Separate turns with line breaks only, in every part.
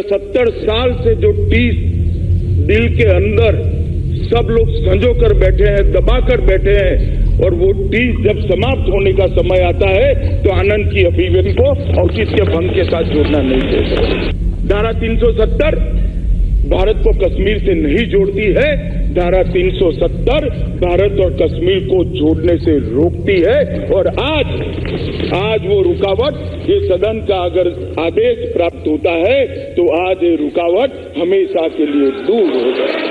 मगर 70 साल से जो टीस दिल के अंदर सब लोग संजो कर बैठे हैं, दबा कर बैठे हैं, और वो टीस जब समाप्त होने का समय आता है तो आनंद की अभिव्यक्ति को औचित्य भंग के साथ जोड़ना नहीं चाहिए। धारा 370 भारत को कश्मीर से नहीं जोड़ती है, धारा 370 भारत और कश्मीर को जोड़ने से रोकती है। और आज वो रुकावट, ये सदन का अगर आदेश प्राप्त होता है तो आज ये रुकावट हमेशा के लिए दूर हो जाए।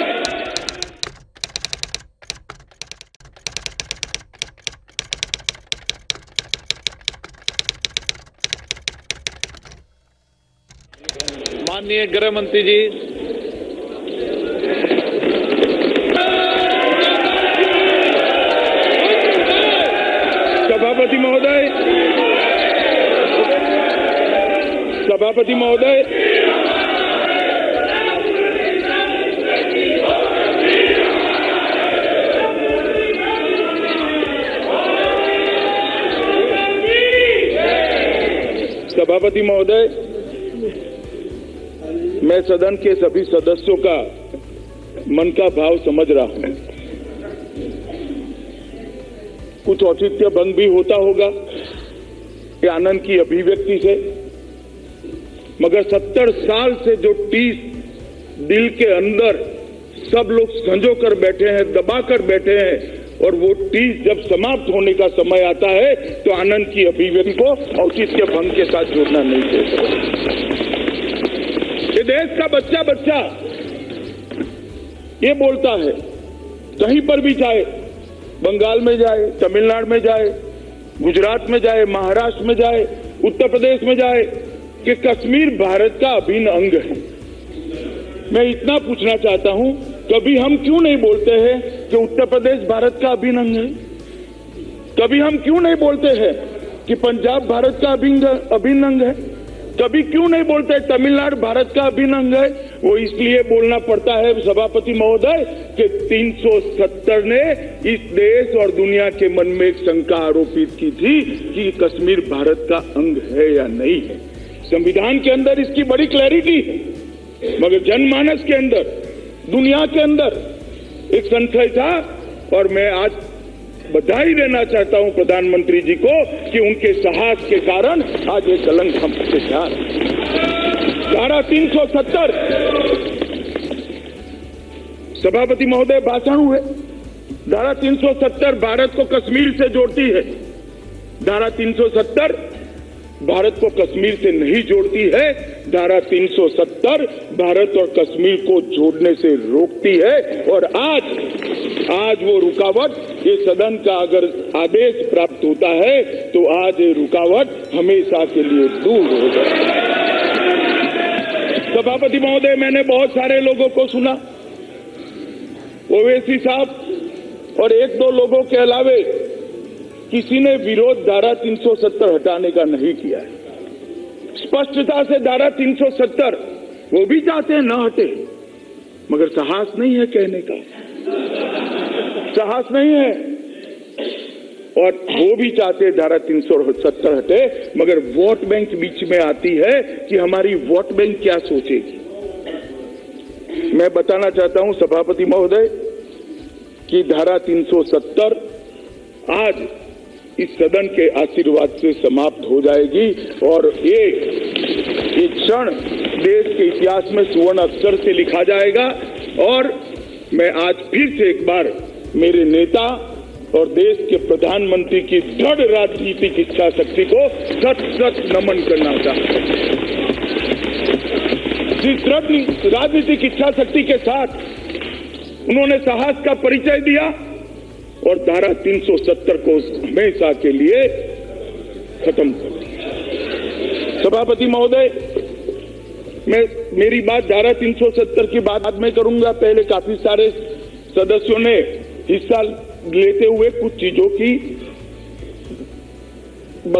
माननीय गृह मंत्री जी,
सभापति महोदय, सभापति महोदय, सभापति महोदय, मैं सदन के सभी सदस्यों का मन का भाव समझ रहा हूं। कुछ औचित्य भंग भी होता होगा ये आनंद की अभिव्यक्ति से, मगर 70 साल से जो टीस दिल के अंदर सब लोग संजो कर बैठे हैं, दबा कर बैठे हैं, और वो टीस जब समाप्त होने का समय आता है तो आनंद की अभिव्यक्ति को औचित्य भंग के साथ जोड़ना नहीं चाहिए। ये देश का बच्चा बच्चा ये बोलता है, कहीं पर भी जाए, बंगाल में जाए, तमिलनाडु में जाए, गुजरात में जाए, महाराष्ट्र में जाए, उत्तर प्रदेश में जाए, कि कश्मीर भारत का अभिन्न अंग है। मैं इतना पूछना चाहता हूं, कभी हम क्यों नहीं बोलते हैं कि उत्तर प्रदेश भारत का अभिन्न अंग है? कभी हम क्यों नहीं बोलते हैं कि पंजाब भारत का अभिन्न अंग है? कभी क्यों नहीं बोलते तमिलनाडु भारत का अभिन्न अंग है? वो इसलिए बोलना पड़ता है सभापति महोदय कि 370 ने इस देश और दुनिया के मन में एक शंका आरोपित की थी कि कश्मीर भारत का अंग है या नहीं है। संविधान के अंदर इसकी बड़ी क्लैरिटी है, मगर जनमानस के अंदर, दुनिया के अंदर एक संशय था। और मैं आज बधाई देना चाहता हूं प्रधानमंत्री जी को कि उनके साहस के कारण आज ये कलंक हम पे जा रहा है। धारा 370, सभापति महोदय भाषण हुए, धारा 370 भारत को कश्मीर से जोड़ती है, धारा 370 भारत को कश्मीर से नहीं जोड़ती है, धारा 370 भारत और कश्मीर को जोड़ने से रोकती है। और आज वो रुकावट, ये सदन का अगर आदेश प्राप्त होता है तो आज ये रुकावट हमेशा के लिए दूर हो जाए। सभापति महोदय, मैंने बहुत सारे लोगों को सुना, ओवैसी साहब और एक दो लोगों के अलावे किसी ने विरोध धारा 370 हटाने का नहीं किया है। स्पष्टता से धारा 370 वो भी चाहते हैं न हटे, मगर साहस नहीं है कहने का, साहस नहीं है। और वो भी चाहते हैं धारा 370 हटे, मगर वोट बैंक बीच में आती है कि हमारी वोट बैंक क्या सोचेगी। मैं बताना चाहता हूं सभापति महोदय कि धारा 370 आज इस सदन के आशीर्वाद से समाप्त हो जाएगी और एक क्षण देश के इतिहास में सुवर्ण अक्षर से लिखा जाएगा। और मैं आज फिर से एक बार मेरे नेता और देश के प्रधानमंत्री की दृढ़ राजनीतिक इच्छा शक्ति को सत नमन करना चाहता हूं। जिस दृढ़ राजनीतिक इच्छा शक्ति के साथ उन्होंने साहस का परिचय दिया और धारा 370 को हमेशा के लिए खत्म कर दिया। सभापति महोदय, मेरी बात धारा 370 की बाद में करूंगा। पहले काफी सारे सदस्यों ने हिस्सा लेते हुए कुछ चीजों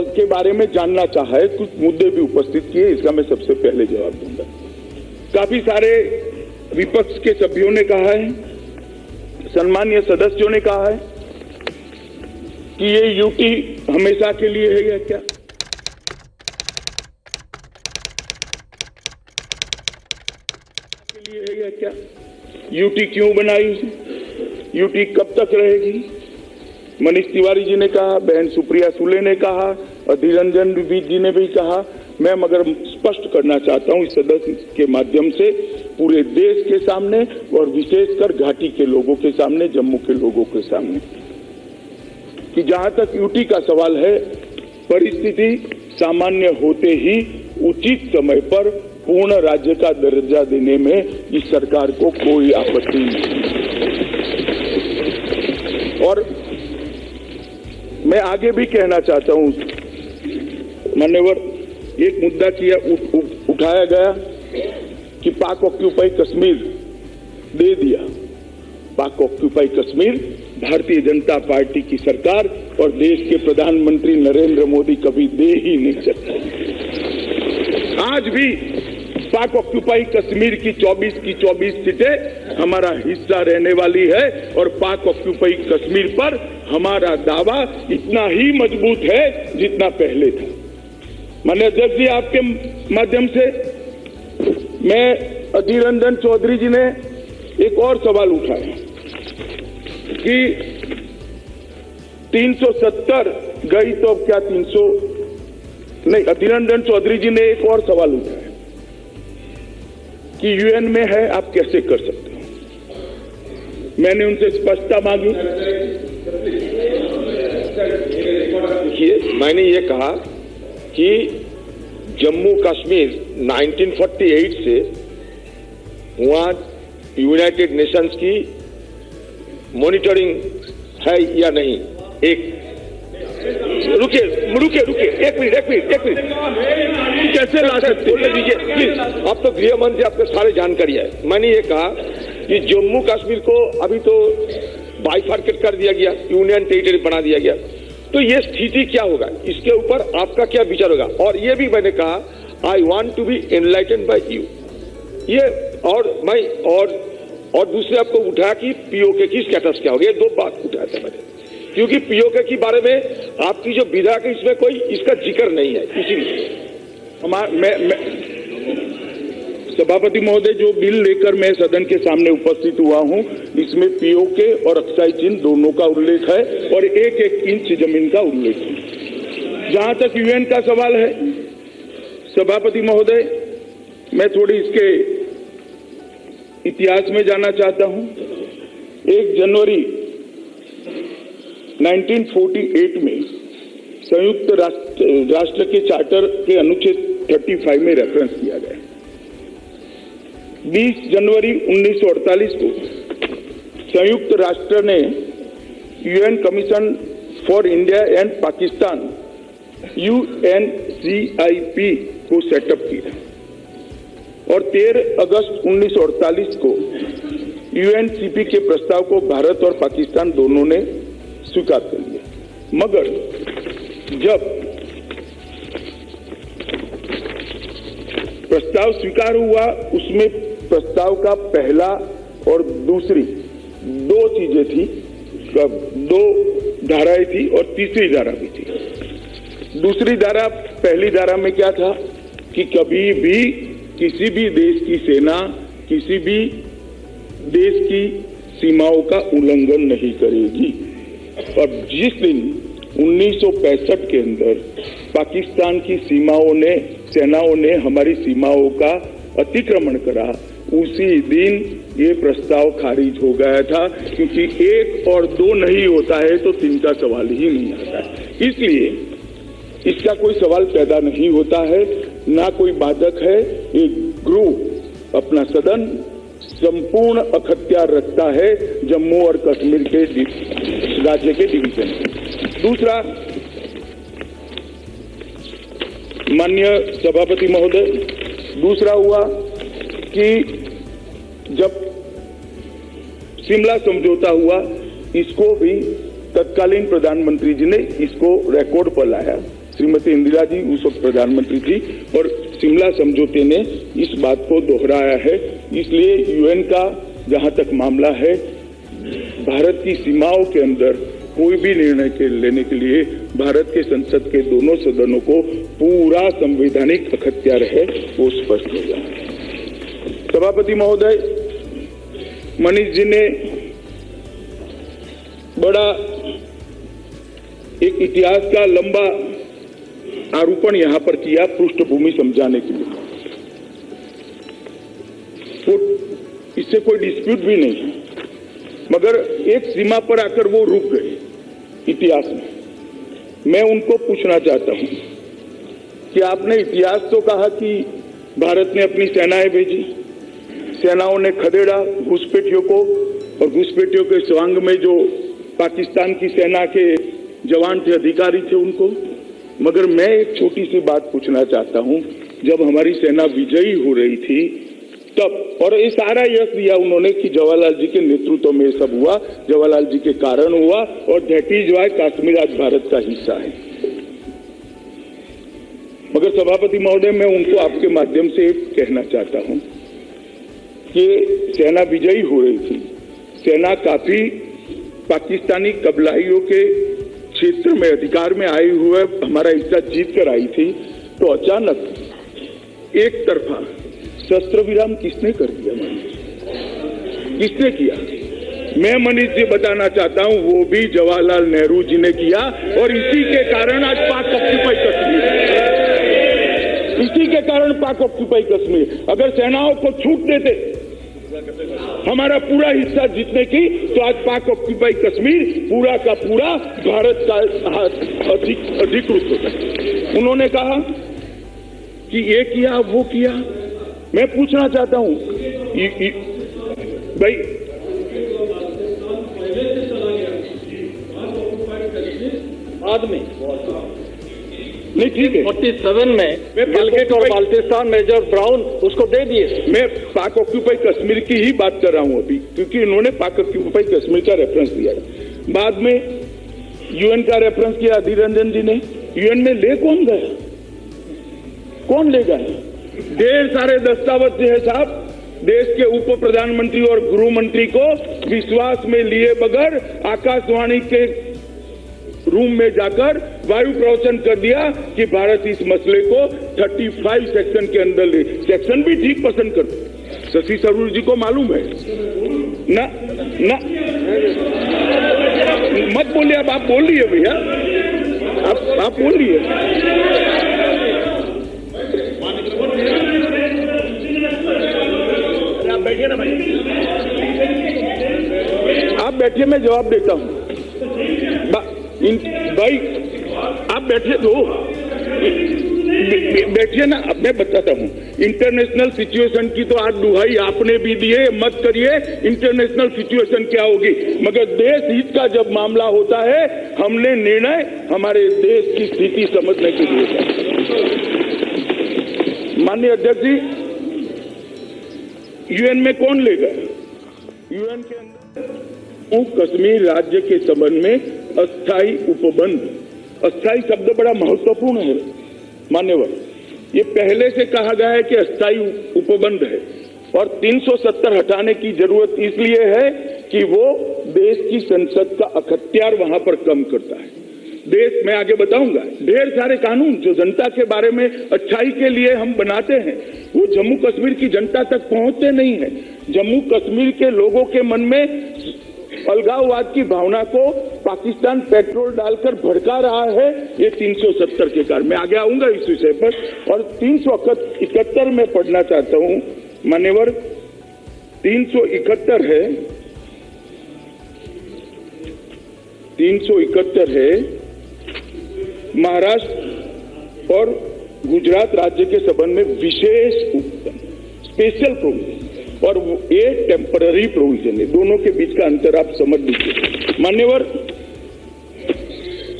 के बारे में जानना चाहा है, कुछ मुद्दे भी उपस्थित किए, इसका मैं सबसे पहले जवाब दूंगा। काफी सारे विपक्ष के सभ्यों ने कहा है, सम्मानीय सदस्यों ने कहा है कि ये यूटी हमेशा के लिए है या क्या? के लिए है या क्या? यूटी क्यों बनाई? यूटी कब तक रहेगी? मनीष तिवारी जी ने कहा, बहन सुप्रिया सुले ने कहा, अधीर रंजन जी ने भी कहा। मैं मगर स्पष्ट करना चाहता हूं इस सदस्य के माध्यम से पूरे देश के सामने और विशेषकर घाटी के लोगों के सामने, जम्मू के लोगों के सामने, कि जहां तक यूटी का सवाल है, परिस्थिति सामान्य होते ही उचित समय पर पूर्ण राज्य का दर्जा देने में इस सरकार को कोई आपत्ति नहीं। और मैं आगे भी कहना चाहता हूं, मान्यवर, एक मुद्दा किया उठाया गया कि पाक ऑक्यूपाई कश्मीर दे दिया। पाक ऑक्यूपाई कश्मीर भारतीय जनता पार्टी की सरकार और देश के प्रधानमंत्री नरेंद्र मोदी कभी दे ही नहीं सकते। आज भी पाक ऑक्यूपाई कश्मीर की 24 सीटें हमारा हिस्सा रहने वाली है और पाक ऑक्यूपाई कश्मीर पर हमारा दावा इतना ही मजबूत है जितना पहले था। माननीय अध्यक्ष जी, आपके माध्यम से मैं अधीर रंजन चौधरी जी ने एक और सवाल उठाया कि 370 गई तो अब क्या 300 नहीं। अधीर रंजन चौधरी जी ने एक और सवाल उठाया कि यूएन में है, आप कैसे कर सकते हो? मैंने उनसे स्पष्टता मांगी।
देखिए, मैंने ये कहा कि जम्मू कश्मीर 1948 से वहां यूनाइटेड नेशंस की मॉनिटरिंग है या नहीं। रुकिए एक मिनट
कैसे ला सकते?
बोलने दीजिए प्लीज। आप तो गृह मंत्री, आपके सारे जानकारी है। मैंने ये कहा कि जम्मू कश्मीर को अभी तो बाइफर्केट कर दिया गया, यूनियन टेरिटरी बना दिया गया, तो ये स्थिति क्या होगा, इसके ऊपर आपका क्या विचार होगा? और ये भी मैंने कहा, I want to be enlightened by you. ये और दूसरे आपको उठाया कि पीओके की स्टेटस क्या होगी। ये दो बात उठाया था मैंने, क्योंकि पीओके के बारे में आपकी जो विधायक है इसमें कोई इसका जिक्र नहीं है। इसीलिए
सभापति महोदय, जो बिल लेकर मैं सदन के सामने उपस्थित हुआ हूं, इसमें पीओके और अक्षय चिन्ह दोनों का उल्लेख है और एक इंच जमीन का उल्लेख है। जहां तक यूएन का सवाल है, सभापति महोदय, मैं थोड़ी इसके इतिहास में जाना चाहता हूं। 1 जनवरी 1948 में संयुक्त राष्ट्र के चार्टर के अनुच्छेद 35 में रेफरेंस किया गया। 20 जनवरी 1948 को संयुक्त राष्ट्र ने UN commission for India and Pakistan UNCIP को सेटअप किया और 13 अगस्त 1948 को UNCP के प्रस्ताव को भारत और पाकिस्तान दोनों ने स्वीकार कर लिया। मगर जब प्रस्ताव स्वीकार हुआ, उसमें प्रस्ताव का पहला और दूसरी दो चीजें थी, 2 धाराएं थी और तीसरी धारा भी थी। दूसरी धारा, पहली धारा में क्या था कि कभी भी किसी भी देश की सेना किसी भी देश की सीमाओं का उल्लंघन नहीं करेगी। और जिस दिन 1965 के अंदर पाकिस्तान की सेनाओं ने हमारी सीमाओं का अतिक्रमण करा, उसी दिन ये प्रस्ताव खारिज हो गया था, क्योंकि 1 और 2 नहीं होता है तो 3 का सवाल ही नहीं आता। इसलिए इसका कोई सवाल पैदा नहीं होता है, ना कोई बाधक है। एक ग्रुप अपना सदन संपूर्ण अख्तियार रखता है जम्मू और कश्मीर के राज्य के डिवीजन। दूसरा, माननीय सभापति महोदय, दूसरा हुआ कि जब शिमला समझौता हुआ, इसको भी तत्कालीन प्रधानमंत्री जी ने इसको रिकॉर्ड पर लाया। श्रीमती इंदिरा जी उस वक्त प्रधानमंत्री थी और शिमला समझौते ने इस बात को दोहराया है। इसलिए यूएन का जहां तक मामला है, भारत की सीमाओं के अंदर कोई भी निर्णय लेने के लिए भारत के संसद के दोनों सदनों को पूरा संवैधानिक अख्तियार है, वो स्पष्ट हो गया। सभापति महोदय, मनीष जी ने बड़ा एक इतिहास का लंबा आरोपण यहां पर किया पृष्ठभूमि समझाने के लिए। तो इससे कोई डिस्प्यूट भी नहीं है, मगर एक सीमा पर आकर वो रुक गए इतिहास में। मैं उनको पूछना चाहता हूं कि आपने इतिहास तो कहा कि भारत ने अपनी सेनाएं भेजी, सेनाओं ने खदेड़ा घुसपैठियों को, और घुसपैठियों के स्वांग में जो पाकिस्तान की सेना के जवान थे, अधिकारी थे उनको। मगर मैं एक छोटी सी बात पूछना चाहता हूं, जब हमारी सेना विजयी हो रही थी तब, और ये सारा यश दिया उन्होंने कि जवाहरलाल जी के नेतृत्व में सब हुआ, जवाहरलाल जी के कारण हुआ, और दैट इज वाई कश्मीर आज भारत का हिस्सा है। मगर सभापति महोदय, मैं उनको आपके माध्यम से कहना चाहता हूं कि सेना विजयी हो रही थी, सेना काफी पाकिस्तानी कबलाइयों के क्षेत्र में अधिकार में आए हुए हमारा हिस्सा जीत कर आई थी, तो अचानक एक तरफा शस्त्र विराम किसने कर दिया? किसने किया? मैं मनीष जी बताना चाहता हूं, वो भी जवाहरलाल नेहरू जी ने किया, और इसी के कारण आज पाक ऑक्यूपाई कश्मीर, इसी के कारण पाक ऑक्यूपाई कश्मीर। अगर सेनाओं को छूट देते हमारा पूरा हिस्सा जीतने की, तो आज पाक ऑक्यूपाई कश्मीर पूरा का पूरा भारत का अधिकृत होता। उन्होंने कहा कि ये किया वो किया। मैं पूछना चाहता हूं भाई,
बाद में
नहीं ठीक है,
47 में पालकेट और बाल्टिस्तान मेजर ब्राउन उसको दे दिए।
मैं पाक ऑक्यूपाई कश्मीर की ही बात कर रहा हूं अभी, क्योंकि इन्होंने पाक ऑक्यूपाई कश्मीर का रेफरेंस दिया है। बाद में यूएन का रेफरेंस किया अधीर रंजन जी ने। यूएन में ले कौन गया? कौन ले गया? ढेर सारे दस्तावेज है साहब, देश के उप प्रधानमंत्री और गृह मंत्री को विश्वास में लिए बगैर आकाशवाणी के रूम में जाकर वायु प्रवचन कर दिया कि भारत इस मसले को 35 सेक्शन के अंदर ले। सेक्शन भी ठीक पसंद करते, शशि थरूर जी को मालूम है ना? ना मत बोलिए, अब आप बोलिए भैया, आप बोलिए।
आप बैठिए ना भाई,
आप बैठिए, मैं जवाब देता हूं। भाई आप बैठिए दो, बैठिए ना। अब मैं बताता हूं, इंटरनेशनल सिचुएशन की तो आज दुहाई आपने भी दी है, मत करिए इंटरनेशनल सिचुएशन क्या होगी। मगर देश हित का जब मामला होता है, हमने निर्णय हमारे देश की स्थिति समझने के लिए किया। माननीय अध्यक्ष जी, यूएन में कौन लेगा? यूएन के अंदर कश्मीर राज्य के संबंध में अस्थायी उपबंध, अस्थायी शब्द बड़ा महत्वपूर्ण है मान्यवर। ये पहले से कहा गया है कि अस्थायी उपबंध है, और 370 हटाने की जरूरत इसलिए है कि वो देश की संसद का अख्तियार वहां पर कम करता है। देश में आगे बताऊंगा, ढेर सारे कानून जो जनता के बारे में अच्छाई के लिए हम बनाते हैं, वो जम्मू कश्मीर की जनता तक पहुंचते नहीं है। जम्मू कश्मीर के लोगों के मन में अलगाववाद की भावना को पाकिस्तान पेट्रोल डालकर भड़का रहा है, ये 370 के कारण। मैं आगे आऊंगा इस विषय पर। और 371 में पढ़ना चाहता हूं मान्यवर, 371 है, 371 है, महाराष्ट्र और गुजरात राज्य के संबंध में विशेष स्पेशल प्रोविजन, और ये टेम्पररी प्रोविजन है। दोनों के बीच का अंतर आप समझ लीजिए मान्यवर।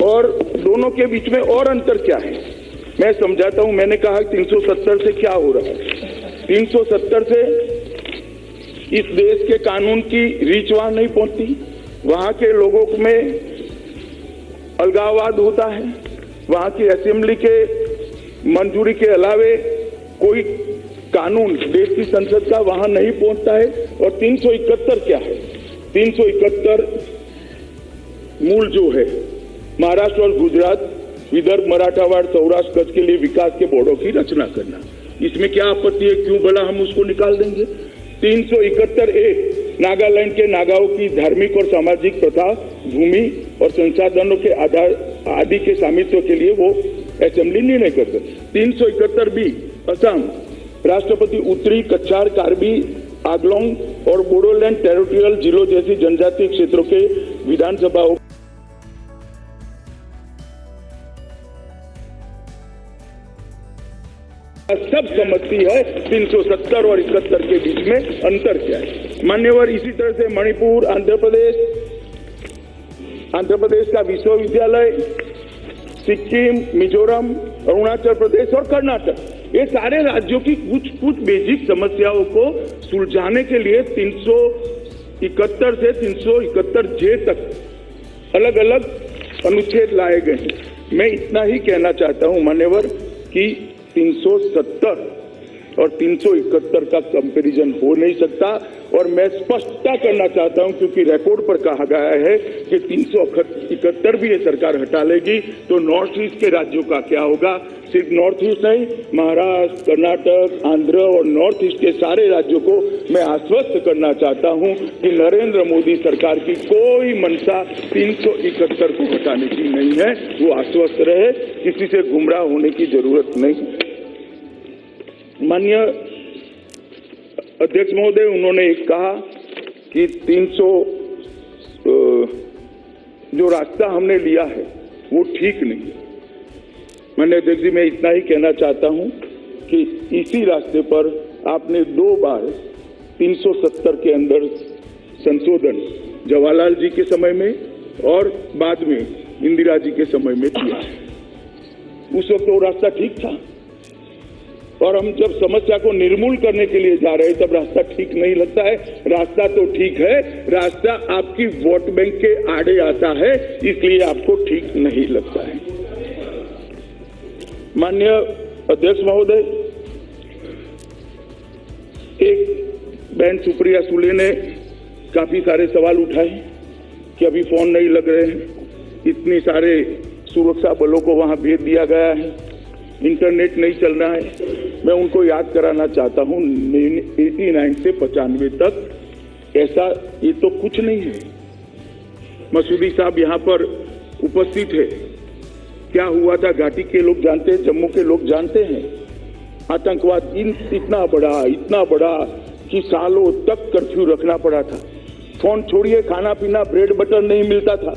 और दोनों के बीच में और अंतर क्या है मैं समझाता हूं। मैंने कहा 370 से क्या हो रहा है। 370 से इस देश के कानून की रीच वहां नहीं पहुंचती, वहां के लोगों में अलगाववाद होता है, वहां की असेंबली के मंजूरी के अलावे कोई कानून देश की संसद का वहां नहीं पहुंचता है। और 371 क्या है? 371 मूल जो है, महाराष्ट्र और गुजरात, विदर्भ, मराठावाड़, सौराष्ट्र, कच्छ के लिए विकास के बोर्डों की रचना करना। इसमें क्या आपत्ति है? क्यों भला हम उसको निकाल देंगे? 371A नागालैंड के नागाओं की धार्मिक और सामाजिक प्रथा, भूमि और संसाधनों के आधार आदि के स्वामित्व के लिए वो असेंबली निर्णय कर सकती। 371B असम राष्ट्रपति उत्तरी कच्छार, कार्बी, आंगलोंग और बोडोलैंड टेरिटोरियल जिलों जैसी जनजातीय क्षेत्रों के विधानसभाओं सब समझती है 370 और 71 के बीच में अंतर क्या है। मान्यवर इसी तरह से मणिपुर, आंध्र प्रदेश का विश्वविद्यालय, सिक्किम, मिजोरम, अरुणाचल प्रदेश और कर्नाटक, ये सारे राज्यों की कुछ बेसिक समस्याओं को सुलझाने के लिए 371 से 371J तक अलग अलग अनुच्छेद लाए गए हैं। मैं इतना ही कहना चाहता हूं मान्यवर कि 370 और 371 का कंपैरिजन हो नहीं सकता, और मैं स्पष्टता करना चाहता हूं क्योंकि रिपोर्ट पर कहा गया है कि 371 भी ये सरकार हटा लेगी तो नॉर्थ ईस्ट के राज्यों का क्या होगा। सिर्फ नॉर्थ ईस्ट नहीं, महाराष्ट्र, कर्नाटक, आंध्र और नॉर्थ ईस्ट के सारे राज्यों को मैं आश्वस्त करना चाहता हूं कि नरेंद्र मोदी सरकार की कोई मंशा 371 को हटाने की नहीं है। वो आश्वस्त रहे, किसी से गुमराह होने की जरूरत नहीं। माननीय अध्यक्ष महोदय, उन्होंने एक कहा कि 300 जो रास्ता हमने लिया है वो ठीक नहीं है। माननीय अध्यक्ष जी, मैं इतना ही कहना चाहता हूं कि इसी रास्ते पर आपने 2 बार 370 के अंदर संशोधन जवाहरलाल जी के समय में और बाद में इंदिरा जी के समय में किया। उस वक्त वो रास्ता ठीक था, और हम जब समस्या को निर्मूल करने के लिए जा रहे हैं तब रास्ता ठीक नहीं लगता है। रास्ता तो ठीक है, रास्ता आपकी वोट बैंक के आड़े आता है, इसलिए आपको ठीक नहीं लगता है। माननीय अध्यक्ष महोदय, एक बहन सुप्रिया सुले ने काफी सारे सवाल उठाए कि अभी फोन नहीं लग रहे हैं, इतनी सारे सुरक्षा बलों को वहां भेज दिया गया है, इंटरनेट नहीं चल रहा है। मैं उनको याद कराना चाहता हूं 89 से 95 तक ऐसा ये तो कुछ नहीं है। मसूदी साहब यहाँ पर उपस्थित है, क्या हुआ था घाटी के लोग जानते हैं, जम्मू के लोग जानते हैं। आतंकवाद इतना बड़ा कि सालों तक कर्फ्यू रखना पड़ा था। फोन छोड़िए, खाना पीना, ब्रेड बटर नहीं मिलता था।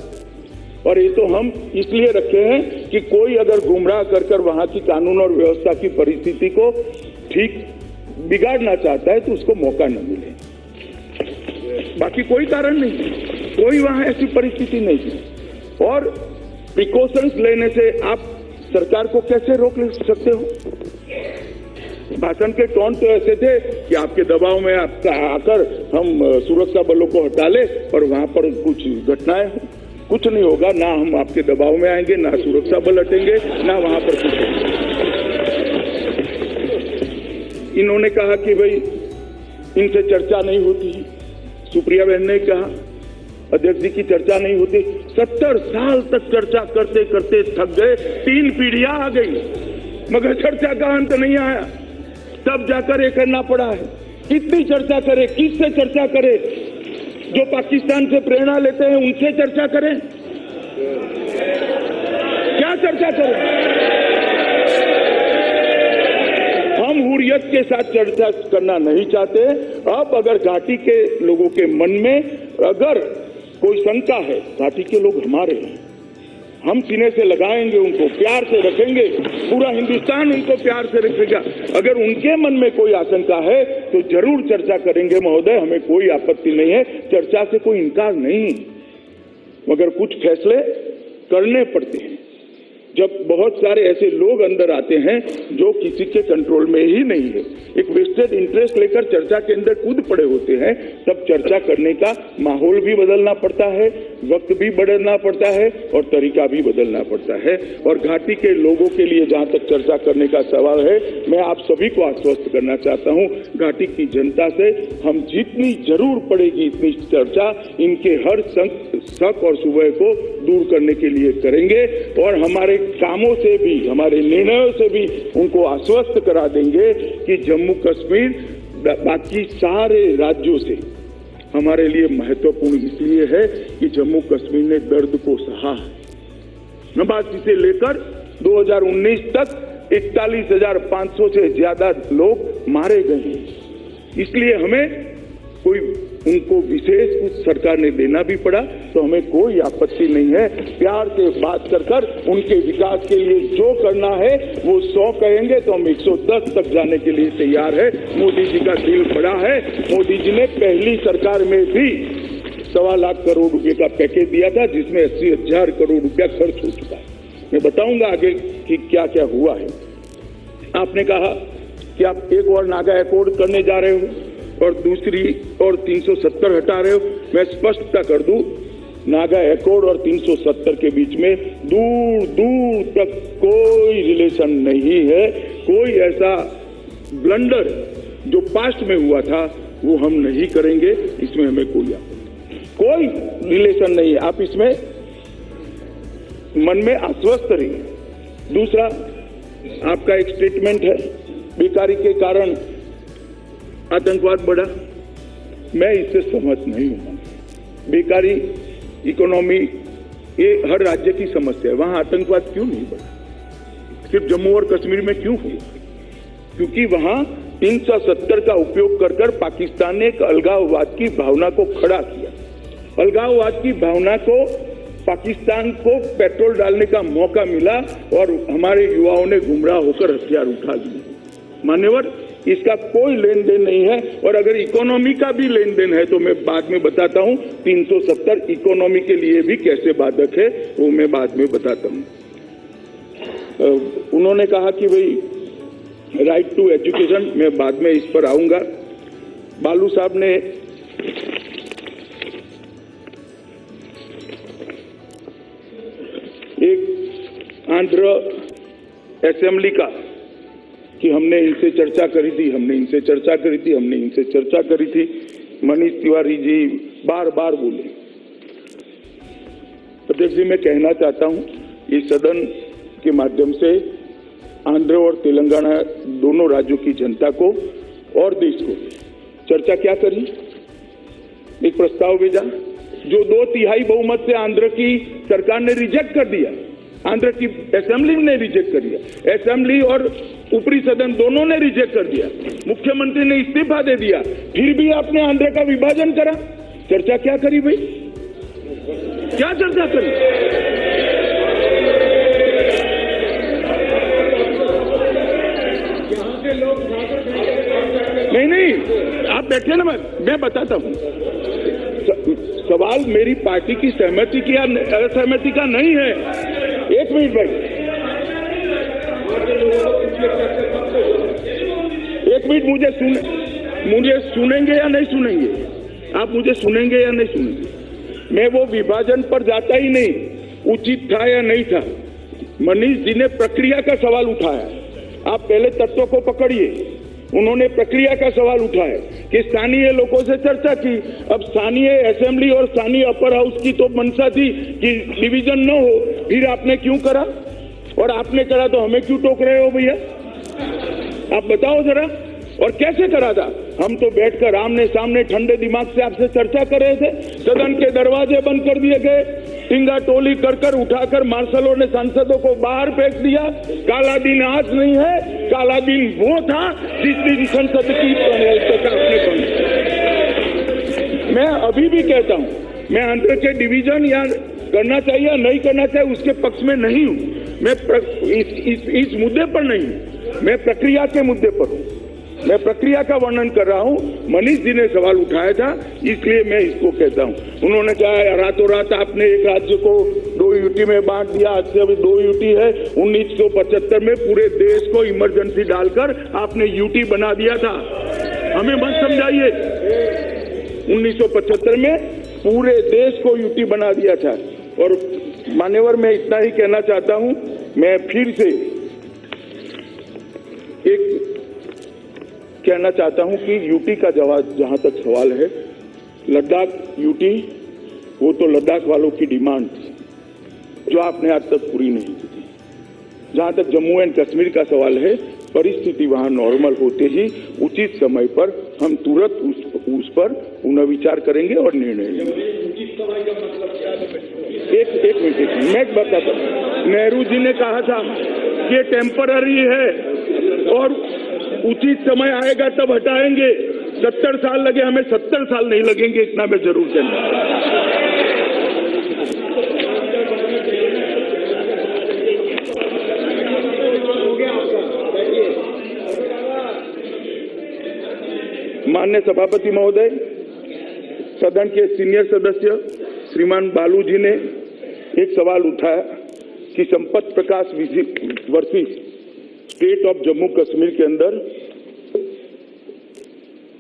और ये तो हम इसलिए रखे हैं कि कोई अगर गुमराह कर वहां की कानून और व्यवस्था की परिस्थिति को ठीक बिगाड़ना चाहता है तो उसको मौका न मिले, बाकी कोई कारण नहीं, कोई वहां ऐसी परिस्थिति नहीं है। और प्रिकॉशंस लेने से आप सरकार को कैसे रोक सकते हो? भाषण के टोन तो ऐसे थे कि आपके दबाव में आकर हम सुरक्षा बलों को हटा ले और वहां पर कुछ घटनाएं हो। कुछ नहीं होगा, ना हम आपके दबाव में आएंगे, ना सुरक्षा बल हटेंगे, ना वहां पर कुछ होगा। इन्होंने कहा कि भाई इनसे चर्चा नहीं होती, सुप्रिया बहन ने कहा अध्यक्ष जी की चर्चा नहीं होती। 70 साल तक चर्चा करते करते थक गए, 3 पीढ़ियां आ गई मगर चर्चा का अंत नहीं आया, तब जाकर ये करना पड़ा है। कितनी चर्चा करे, किससे चर्चा करे? जो पाकिस्तान से प्रेरणा लेते हैं उनसे चर्चा करें, क्या चर्चा करें? हम हुर्रियत के साथ चर्चा करना नहीं चाहते। अब अगर घाटी के लोगों के मन में अगर कोई शंका है, घाटी के लोग हमारे हैं, हम सीने से लगाएंगे, उनको प्यार से रखेंगे, पूरा हिंदुस्तान उनको प्यार से रखेगा। अगर उनके मन में कोई आशंका है तो जरूर चर्चा करेंगे महोदय, हमें कोई आपत्ति नहीं है, चर्चा से कोई इनकार नहीं, मगर कुछ फैसले करने पड़ते हैं। जब बहुत सारे ऐसे लोग अंदर आते हैं जो किसी के कंट्रोल में ही नहीं है, एक वेस्टेड इंटरेस्ट लेकर चर्चा के अंदर कूद पड़े होते हैं, तब चर्चा करने का माहौल भी बदलना पड़ता है, वक्त भी बदलना पड़ता है और तरीका भी बदलना पड़ता है। और घाटी के लोगों के लिए जहां तक चर्चा करने का सवाल है, मैं आप सभी को आश्वस्त करना चाहता हूं, घाटी की जनता से हम जितनी जरूर पड़ेगी इतनी चर्चा इनके हर शक और शुबह को दूर करने के लिए करेंगे। और हमारे कामों से भी, हमारे निर्णयों से भी उनको आश्वस्त करा देंगे कि जम्मू कश्मीर बाकी सारे राज्यों से हमारे लिए महत्वपूर्ण इसलिए है कि जम्मू कश्मीर ने दर्द को सहा है। नवासी से लेकर 2019 तक 41,500 से ज्यादा लोग मारे गए हैं। इसलिए हमें कोई उनको विशेष कुछ सरकार ने देना भी पड़ा तो हमें कोई आपत्ति नहीं है। प्यार से बात कर उनके विकास के लिए जो करना है वो 100 कहेंगे तो हम 110 तक जाने के लिए तैयार है। मोदी जी का दिल बड़ा है। मोदी जी ने पहली सरकार में भी 1.25 लाख करोड़ रुपए का पैकेज दिया था जिसमें 80,000 करोड़ रुपया खर्च हो चुका है। मैं बताऊंगा आगे कि क्या क्या हुआ है। आपने कहा कि आप एक और नागा एकॉर्ड करने जा रहे हो और दूसरी और 370 हटा रहे हो। मैं स्पष्टता कर दूं, नागा एकॉर्ड और 370 के बीच में दूर दूर तक कोई रिलेशन नहीं है। कोई ऐसा ब्लंडर जो पास्ट में हुआ था वो हम नहीं करेंगे। इसमें हमें कोई रिलेशन नहीं है। आप इसमें मन में आश्वस्त रहिए। दूसरा, आपका एक स्टेटमेंट है बेकारी के कारण आतंकवाद बढ़ा। मैं इससे सहमत नहीं हूं। बेकारी, इकोनॉमी, ये हर राज्य की समस्या है। वहां आतंकवाद क्यों नहीं बढ़ा? सिर्फ जम्मू और कश्मीर में क्यों हुआ? क्योंकि वहां 370 का उपयोग कर पाकिस्तान ने एक अलगाववाद की भावना को खड़ा किया। अलगाववाद की भावना को पाकिस्तान को पेट्रोल डालने का मौका मिला और हमारे युवाओं ने गुमराह होकर हथियार उठा लिए। मान्यवर, इसका कोई लेन देन नहीं है। और अगर इकोनॉमी का भी लेन देन है तो मैं बाद में बताता हूं 370 इकोनॉमी के लिए भी कैसे बाधक है, वो मैं बाद में बताता हूं। उन्होंने कहा कि भाई राइट टू एजुकेशन, मैं बाद में इस पर आऊंगा। बालू साहब ने एक आंध्र असेंबली का कि हमने इनसे चर्चा करी थी, हमने इनसे चर्चा करी थी, हमने इनसे चर्चा करी थी। मनीष तिवारी जी बार बार बोले। अध्यक्ष जी, मैं कहना चाहता हूं इस सदन के माध्यम से आंध्र और तेलंगाना दोनों राज्यों की जनता को और देश को चर्चा क्या करी। एक प्रस्ताव भेजा जो 2/3 बहुमत से आंध्र की सरकार ने रिजेक्ट कर दिया। आंध्र की असेंबली ने रिजेक्ट कर दिया। असेंबली और ऊपरी सदन दोनों ने रिजेक्ट कर दिया। मुख्यमंत्री ने इस्तीफा दे दिया। फिर भी आपने आंध्र का विभाजन करा। चर्चा क्या करी भाई? क्या चर्चा करी? नहीं, आप बैठे ना, मैं बताता हूं। सवाल मेरी पार्टी की सहमति की या असहमति का नहीं है। एक मिनट भाई, एक मिनट, मुझे सुनेंगे या नहीं सुनेंगे? आप मुझे सुनेंगे या नहीं सुनेंगे? मैं वो विभाजन पर जाता ही नहीं, उचित था या नहीं था। मनीष जी ने प्रक्रिया का सवाल उठाया। आप पहले तत्व को पकड़िए। उन्होंने प्रक्रिया का सवाल उठाया कि स्थानीय लोगों से चर्चा की। अब स्थानीय असेंबली और स्थानीय अपर हाउस की तो मंशा थी कि डिवीजन न हो, फिर आपने क्यों करा? और आपने करा तो हमें क्यों टोक रहे हो भैया? आप बताओ जरा। और कैसे करा था? हम तो बैठकर आमने सामने ठंडे दिमाग से आपसे चर्चा कर रहे थे। सदन के दरवाजे बंद कर दिए गए। टिंगा टोली कर उठाकर मार्शलों ने सांसदों को बाहर फेंक दिया। काला दिन आज नहीं है, काला दिन वो था जिस दिन संसद की मैं अभी भी कहता हूं, मैं आंध्र के डिवीजन या करना चाहिए या नहीं करना चाहिए उसके पक्ष में नहीं हूं। मैं इस मुद्दे पर नहीं हूं, मैं प्रक्रिया के मुद्दे पर हूं। मैं प्रक्रिया का वर्णन कर रहा हूं। मनीष जी ने सवाल उठाया था, इसलिए मैं इसको कहता हूं। उन्होंने कहा रातों रात आपने एक राज्य को 2 यूटी में बांट दिया। आज से अभी 2 यूटी है। 1975 में पूरे देश को इमरजेंसी डालकर आपने यूटी बना दिया था। हमें मत समझाइए। 1975 में पूरे देश को यूटी बना दिया था। और मान्यवर, मैं इतना ही कहना चाहता हूं। मैं फिर से एक कहना चाहता हूं कि यूटी का जवाब, जहां तक सवाल है, लद्दाख यूटी, वो तो लद्दाख वालों की डिमांड थी जो आपने आज तक पूरी नहीं की। जहां तक जम्मू एंड कश्मीर का सवाल है, परिस्थिति वहां नॉर्मल होते ही उचित समय पर हम तुरंत उस पर पुनर्विचार करेंगे और निर्णय लेंगे। एक मिनट मैं बताता हूं। नेहरू जी ने कहा था कि टेम्पररी है और उचित समय आएगा तब हटाएंगे। 70 साल लगे, हमें 70 साल नहीं लगेंगे, इतना मैं जरूर कहना। माननीय सभापति महोदय, सदन के सीनियर सदस्य श्रीमान बालू जी ने एक सवाल उठाया कि Sampat Prakash versus state of Jammu Kashmir के अंदर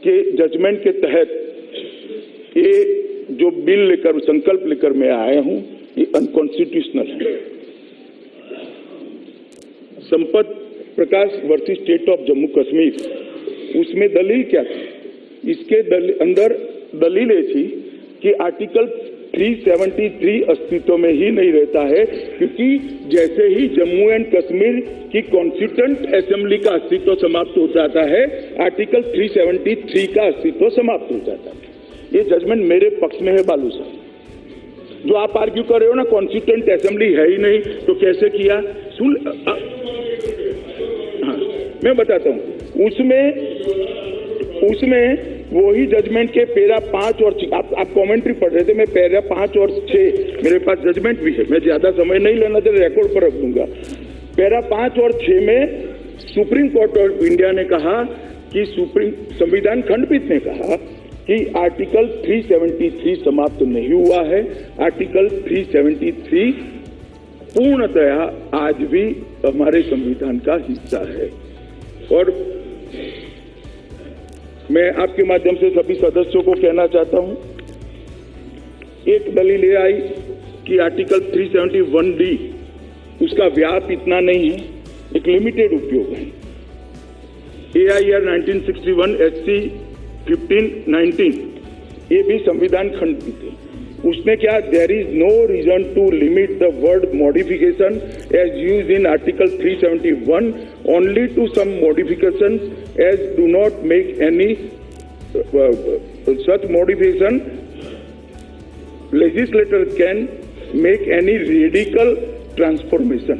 के जजमेंट के तहत ये जो बिल लेकर संकल्प लेकर मैं आया हूं, ये अनकॉन्स्टिट्यूशनल है। Sampat Prakash versus state of Jammu Kashmir, उसमें दलील क्या थी? इसके अंदर दलील ये थी कि आर्टिकल 373 अस्तित्व में ही नहीं रहता है, क्योंकि जैसे ही जम्मू एंड कश्मीर की कॉन्स्टिट्यूएंट असेंबली का अस्तित्व समाप्त हो जाता है, आर्टिकल 373 का अस्तित्व समाप्त हो जाता है। ये जजमेंट मेरे पक्ष में है बालू साहब। जो आप आर्ग्यू कर रहे हो ना, कॉन्स्टिट्यूएंट असेंबली है ही नहीं तो कैसे किया? हाँ, मैं बताता हूं। उसमें वही जजमेंट के पैरा 5 और 6, आप कमेंट्री पढ़ रहे थे, मैं पैरा 5 और 6 मेरे पास जजमेंट भी है, मैं ज्यादा समय नहीं लेना तो रिकॉर्ड पर रख दूंगा। पैरा 5 और 6 में सुप्रीम कोर्ट ऑफ इंडिया ने कहा कि संविधान खंडपीठ ने कहा कि आर्टिकल 373 समाप्त नहीं हुआ है। आर्टिकल 373 पूर्णतया आज भी हमारे संविधान का हिस्सा है। और मैं आपके माध्यम से सभी सदस्यों को कहना चाहता हूं, एक दलील ये आई कि आर्टिकल 371D उसका व्याप इतना नहीं है, एक लिमिटेड उपयोग है। AIR 1961 SC 1519 ये भी संविधान खंड है। उसमें क्या, there is no reason to limit the word modification as use in article 371 only to some modification as do not make any such modification legislator can make any radical transformation।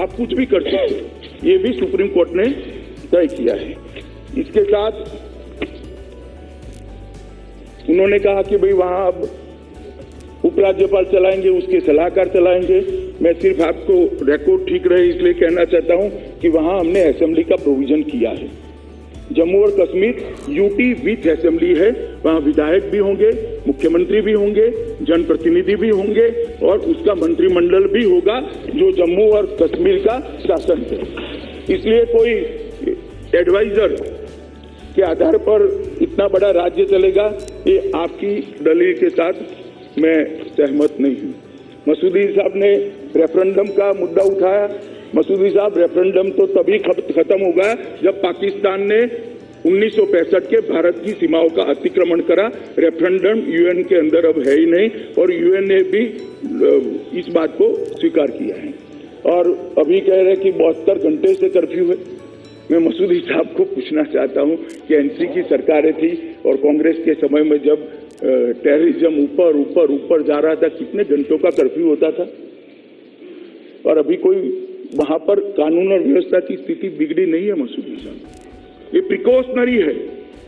आप कुछ भी कर सकते हो, ये भी सुप्रीम कोर्ट ने तय किया है। इसके साथ उन्होंने कहा कि भाई वहां अब उपराज्यपाल चलाएंगे, उसके सलाहकार चलाएंगे। मैं सिर्फ आपको रिकॉर्ड ठीक रहे इसलिए कहना चाहता हूं कि वहां हमने असेंबली का प्रोविजन किया है। जम्मू और कश्मीर यूटी विथ असेंबली है, वहां विधायक भी होंगे, मुख्यमंत्री भी होंगे, जनप्रतिनिधि भी होंगे और उसका मंत्रिमंडल भी होगा जो जम्मू और कश्मीर का शासन है। इसलिए कोई एडवाइजर के आधार पर इतना बड़ा राज्य चलेगा, ये आपकी दलील के साथ मैं सहमत नहीं हूं। मसूदी साहब ने रेफरेंडम का मुद्दा उठाया। मसूदी साहब, रेफरेंडम तो तभी खत्म होगा जब पाकिस्तान ने 1965 के भारत की सीमाओं का अतिक्रमण करा। रेफरेंडम यूएन के अंदर अब है ही नहीं और यूएन ने भी इस बात को स्वीकार किया है। और अभी कह रहे कि 72 घंटे से कर्फ्यू है। मैं मसूदी साहब को पूछना चाहता हूं कि एनसी की सरकारें थी और कांग्रेस के समय में जब टेररिज्म ऊपर ऊपर ऊपर जा रहा था, कितने घंटों का कर्फ्यू होता था? और अभी कोई वहां पर कानून और व्यवस्था की स्थिति बिगड़ी नहीं है मसूदी साहब। ये प्रिकॉशनरी है,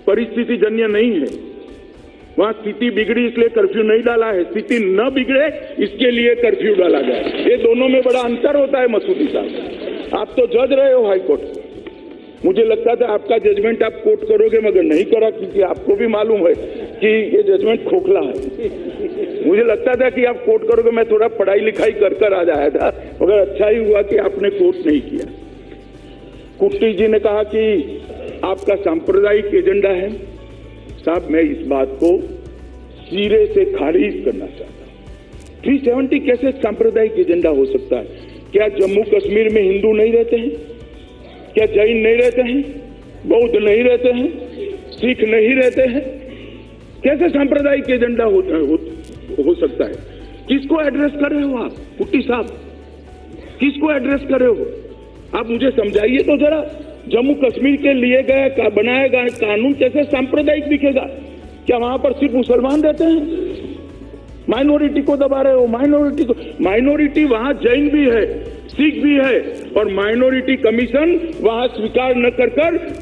परिस्थिति जन्य नहीं है। वहां स्थिति बिगड़ी इसलिए कर्फ्यू नहीं डाला है, स्थिति न बिगड़े इसके लिए कर्फ्यू डाला गया। ये दोनों में बड़ा अंतर होता है मसूदी साहब। आप तो जज रहे हो हाई कोर्ट, मुझे लगता था आपका जजमेंट आप कोर्ट करोगे मगर नहीं करा, क्योंकि आपको भी मालूम है कि ये जजमेंट खोखला है। मुझे लगता था कि आप कोर्ट करोगे, मैं थोड़ा पढ़ाई लिखाई कर आ जाया था, मगर अच्छा ही हुआ कि आपने कोर्ट नहीं किया। कुट्टी जी ने कहा कि आपका सांप्रदायिक एजेंडा है। साहब, मैं इस बात को सिरे से खारिज करना चाहता हूं। 370 कैसे सांप्रदायिक एजेंडा हो सकता है? क्या जम्मू कश्मीर में हिंदू नहीं रहते हैं? क्या जैन नहीं रहते हैं? बौद्ध नहीं रहते हैं? सिख नहीं रहते हैं? कैसे सांप्रदायिक एजेंडा हो सकता है? किसको एड्रेस कर रहे हो आप कुट्टी साहब? किसको एड्रेस कर रहे हो? आप मुझे समझाइए तो जरा। जम्मू कश्मीर के लिए गए बनाया गया कानून कैसे सांप्रदायिक दिखेगा? क्या वहां पर सिर्फ मुसलमान रहते हैं? माइनॉरिटी को दबा रहे हो, माइनॉरिटी वहां जैन भी है, सिख भी है, और माइनॉरिटी कमीशन वहां स्वीकार न कर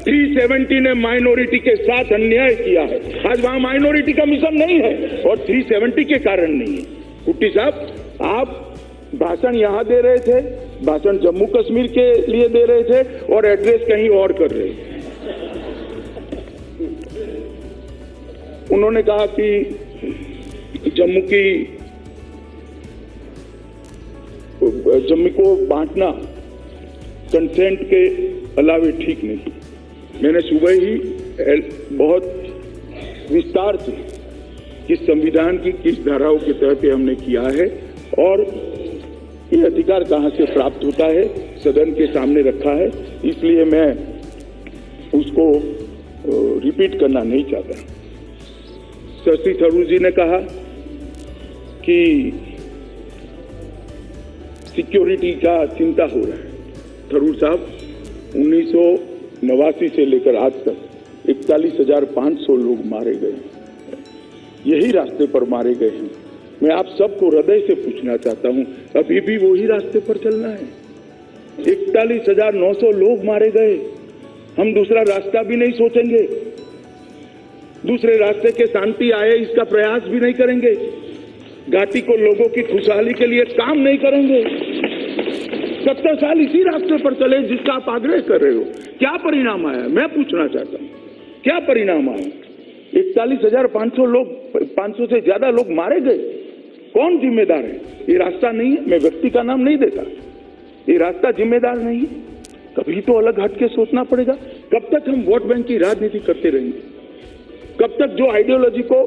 370 ने माइनॉरिटी के साथ अन्याय किया है। आज वहां माइनॉरिटी कमीशन नहीं है और 370 के कारण नहीं है। कुट्टी साहब, आप भाषण यहां दे रहे थे, भाषण जम्मू कश्मीर के लिए दे रहे थे और एड्रेस कहीं और कर रहे थे। उन्होंने कहा कि जम्मू को बांटना कंसेंट के अलावे ठीक नहीं। मैंने सुबह ही बहुत विस्तार से किस संविधान की किस धाराओं के तहत हमने किया है और ये अधिकार कहां से प्राप्त होता है सदन के सामने रखा है, इसलिए मैं उसको रिपीट करना नहीं चाहता। शशि थरूर जी ने कहा कि सिक्योरिटी का चिंता हो रहा है। थरूर साहब, 1989 से लेकर आज तक 41,500 लोग मारे गए, यही रास्ते पर मारे गए हैं। मैं आप सबको हृदय से पूछना चाहता हूं, अभी भी वही रास्ते पर चलना है? 41,900 लोग मारे गए, हम दूसरा रास्ता भी नहीं सोचेंगे, दूसरे रास्ते के शांति आए इसका प्रयास भी नहीं करेंगे, घाटी को लोगों की खुशहाली के लिए काम नहीं करेंगे। 70 साल इसी रास्ते पर चले जिसका आप आग्रह कर रहे हो। क्या परिणाम आया? मैं पूछना चाहता हूं, क्या परिणाम आया? 41,500 लोग, 500 से ज्यादा लोग मारे गए। कौन जिम्मेदार है? ये रास्ता नहीं है, मैं व्यक्ति का नाम नहीं देता, ये रास्ता जिम्मेदार नहीं है। कभी तो अलग हट के सोचना पड़ेगा। कब तक हम वोट बैंक की राजनीति करते रहेंगे? कब तक जो आइडियोलॉजी को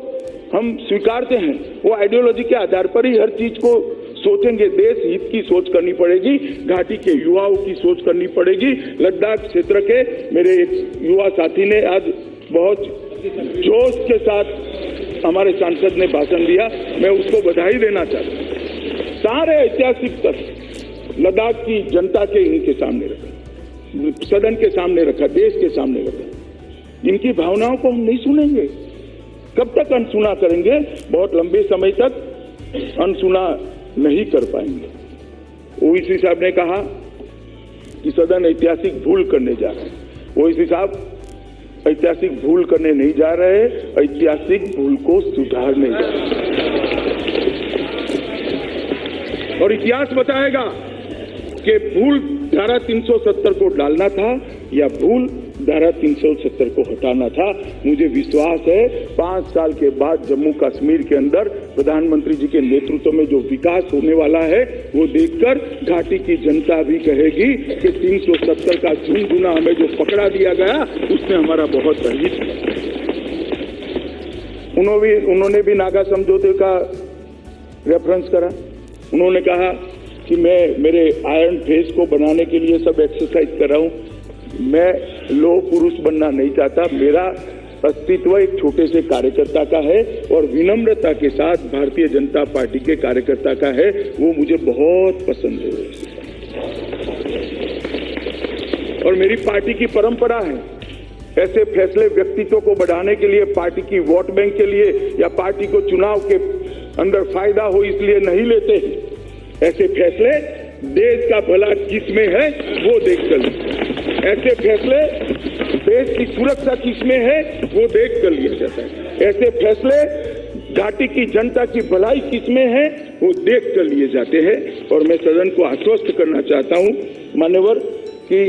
हम स्वीकारते हैं वो आइडियोलॉजी के आधार पर ही हर चीज को सोचेंगे? देश हित की सोच करनी पड़ेगी, घाटी के युवाओं की सोच करनी पड़ेगी। लद्दाख क्षेत्र के मेरे एक युवा साथी ने आज बहुत जोश के साथ हमारे सांसद ने भाषण दिया, मैं उसको बधाई देना चाहता हूं। सारे ऐतिहासिक तथ्य लद्दाख की जनता के इनके सामने रखा, सदन के सामने रखा, देश के सामने रखा। इनकी भावनाओं को हम नहीं सुनेंगे। कब तक अनसुना करेंगे? बहुत लंबे समय तक अनसुना नहीं कर पाएंगे। ओवैसी साहब ने कहा कि सदन ऐतिहासिक भूल करने जा रहे हैं। ओवैसी साहब, ऐतिहासिक भूल करने नहीं जा रहे, ऐतिहासिक भूल को सुधारने जा रहे हैं। और इतिहास बताएगा कि भूल धारा 370 को डालना था या भूल धारा 370 को हटाना था। मुझे विश्वास है 5 साल के बाद जम्मू कश्मीर के अंदर प्रधानमंत्री जी के नेतृत्व में जो विकास होने वाला है वो देखकर घाटी की जनता भी कहेगी कि 370 का झुनझुना हमें जो पकड़ा दिया गया उसने हमारा बहुत हित किया। उन्होंने भी नागा समझौते का रेफरेंस करा। उन्होंने कहा कि मैं मेरे आयरन फेस को बनाने के लिए सब एक्सरसाइज कर रहा हूं। मैं लोह पुरुष बनना नहीं चाहता, मेरा अस्तित्व एक छोटे से कार्यकर्ता का है और विनम्रता के साथ भारतीय जनता पार्टी के कार्यकर्ता का है, वो मुझे बहुत पसंद है। और मेरी पार्टी की परंपरा है, ऐसे फैसले व्यक्तित्व को बढ़ाने के लिए, पार्टी की वोट बैंक के लिए या पार्टी को चुनाव के अंदर फायदा हो इसलिए नहीं लेते हैं। ऐसे फैसले देश का भला किसमें है वो देख कर, ऐसे फैसले देश की सुरक्षा किसमें है वो देख कर लिया जाता है। ऐसे फैसले घाटी की जनता की भलाई किसमें है वो देख कर लिए जाते हैं। और मैं सदन को आश्वस्त करना चाहता हूं मान्यवर कि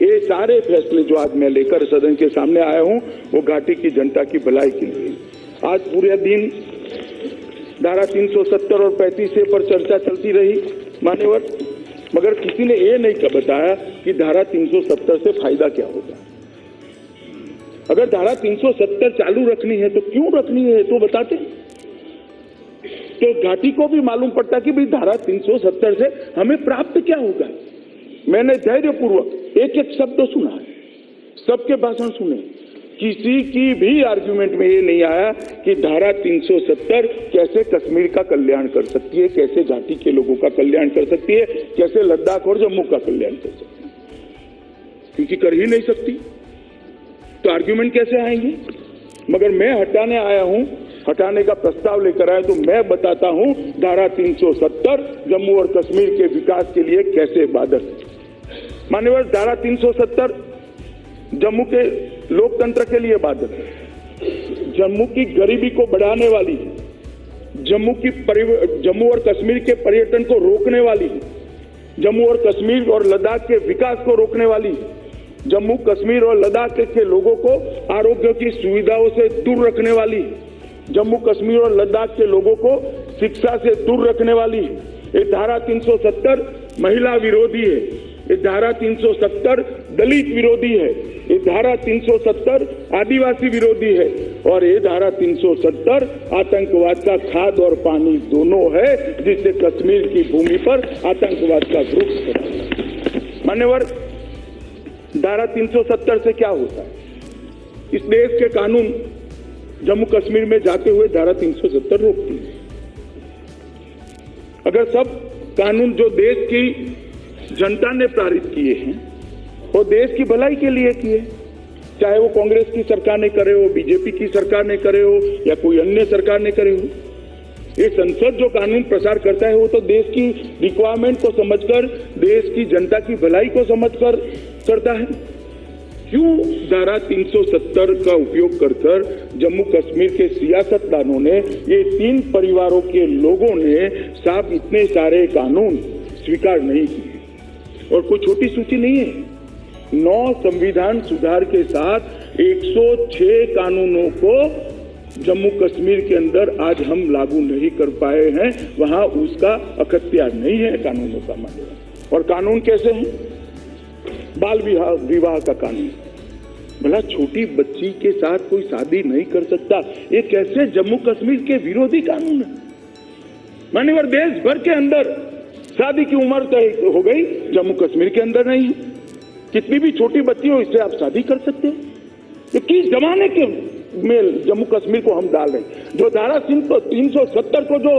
ये सारे फैसले जो आज मैं लेकर सदन के सामने आया हूं वो घाटी की जनता की भलाई के लिए। आज पूरे दिन धारा 370 और 35A पर चर्चा चलती रही मान्यवर, मगर किसी ने ये नहीं बताया कि धारा 370 से फायदा क्या होगा। अगर धारा 370 चालू रखनी है तो क्यों रखनी है तो बताते, तो घाटी को भी मालूम पड़ता कि भाई धारा 370 से हमें प्राप्त क्या होगा। मैंने धैर्यपूर्वक एक एक शब्द सुना है, सबके भाषण सुने, किसी की भी आर्गुमेंट में ये नहीं आया कि धारा 370 कैसे कश्मीर का कल्याण कर सकती है, कैसे घाटी के लोगों का कल्याण कर सकती है, कैसे लद्दाख और जम्मू का कल्याण कर सकती है, क्योंकि कर ही नहीं सकती तो आर्गुमेंट कैसे आएंगे। मगर मैं हटाने आया हूं, हटाने का प्रस्ताव लेकर आया तो मैं बताता हूं धारा 370 जम्मू और कश्मीर के विकास के लिए कैसे बाधक है। मान्यवर, धारा 370 जम्मू के लोकतंत्र के लिए बाधक है, जम्मू की गरीबी को बढ़ाने वाली है, जम्मू और कश्मीर के पर्यटन को रोकने वाली है, जम्मू और कश्मीर और लद्दाख के विकास को रोकने वाली है, जम्मू कश्मीर और लद्दाख के लोगों को आरोग्य की सुविधाओं से दूर रखने वाली है, जम्मू कश्मीर और लद्दाख के लोगों को शिक्षा से दूर रखने वाली है। ये धारा 370 महिला विरोधी है, ये धारा 370 दलित विरोधी है, ये धारा 370 आदिवासी विरोधी है और ये धारा 370 आतंकवाद का खाद और पानी दोनों है, जिससे कश्मीर की भूमि पर आतंकवाद का वृक्ष। मान्यवर, धारा 370 से क्या होता है? इस देश के कानून जम्मू कश्मीर में जाते हुए धारा 370 रोकती है। अगर सब कानून जो देश की जनता ने पारित किए हैं वो देश की भलाई के लिए किए, चाहे वो कांग्रेस की सरकार ने करे हो, बीजेपी की सरकार ने करे हो या कोई अन्य सरकार ने करे हो, ये संसद जो कानून प्रसार करता है वो तो देश की रिक्वायरमेंट को समझकर, देश की जनता की भलाई को समझकर करता है। क्यों धारा 370 का उपयोग कर जम्मू कश्मीर के सियासतदानों ने, ये 3 परिवारों के लोगों ने साफ इतने सारे कानून स्वीकार नहीं किए? और कोई छोटी सूची नहीं है। 9 संविधान सुधार के साथ 106 कानूनों को जम्मू कश्मीर के अंदर आज हम लागू नहीं कर पाए हैं, वहां उसका अख्तियार नहीं है कानूनों का मान्यता। और कानून कैसे हैं? बाल विवाह का कानून, भला छोटी बच्ची के साथ कोई शादी नहीं कर सकता, ये कैसे जम्मू कश्मीर के विरोधी कानून है? मान्यवर, देश भर के अंदर शादी की उम्र तय हो गई, जम्मू कश्मीर के अंदर नहीं है। कितनी भी छोटी बच्ची हो, इससे आप शादी कर सकते हो? तो किस जमाने के में जम्मू कश्मीर को हम डाल रहे हैं? जो धारा 370 को जो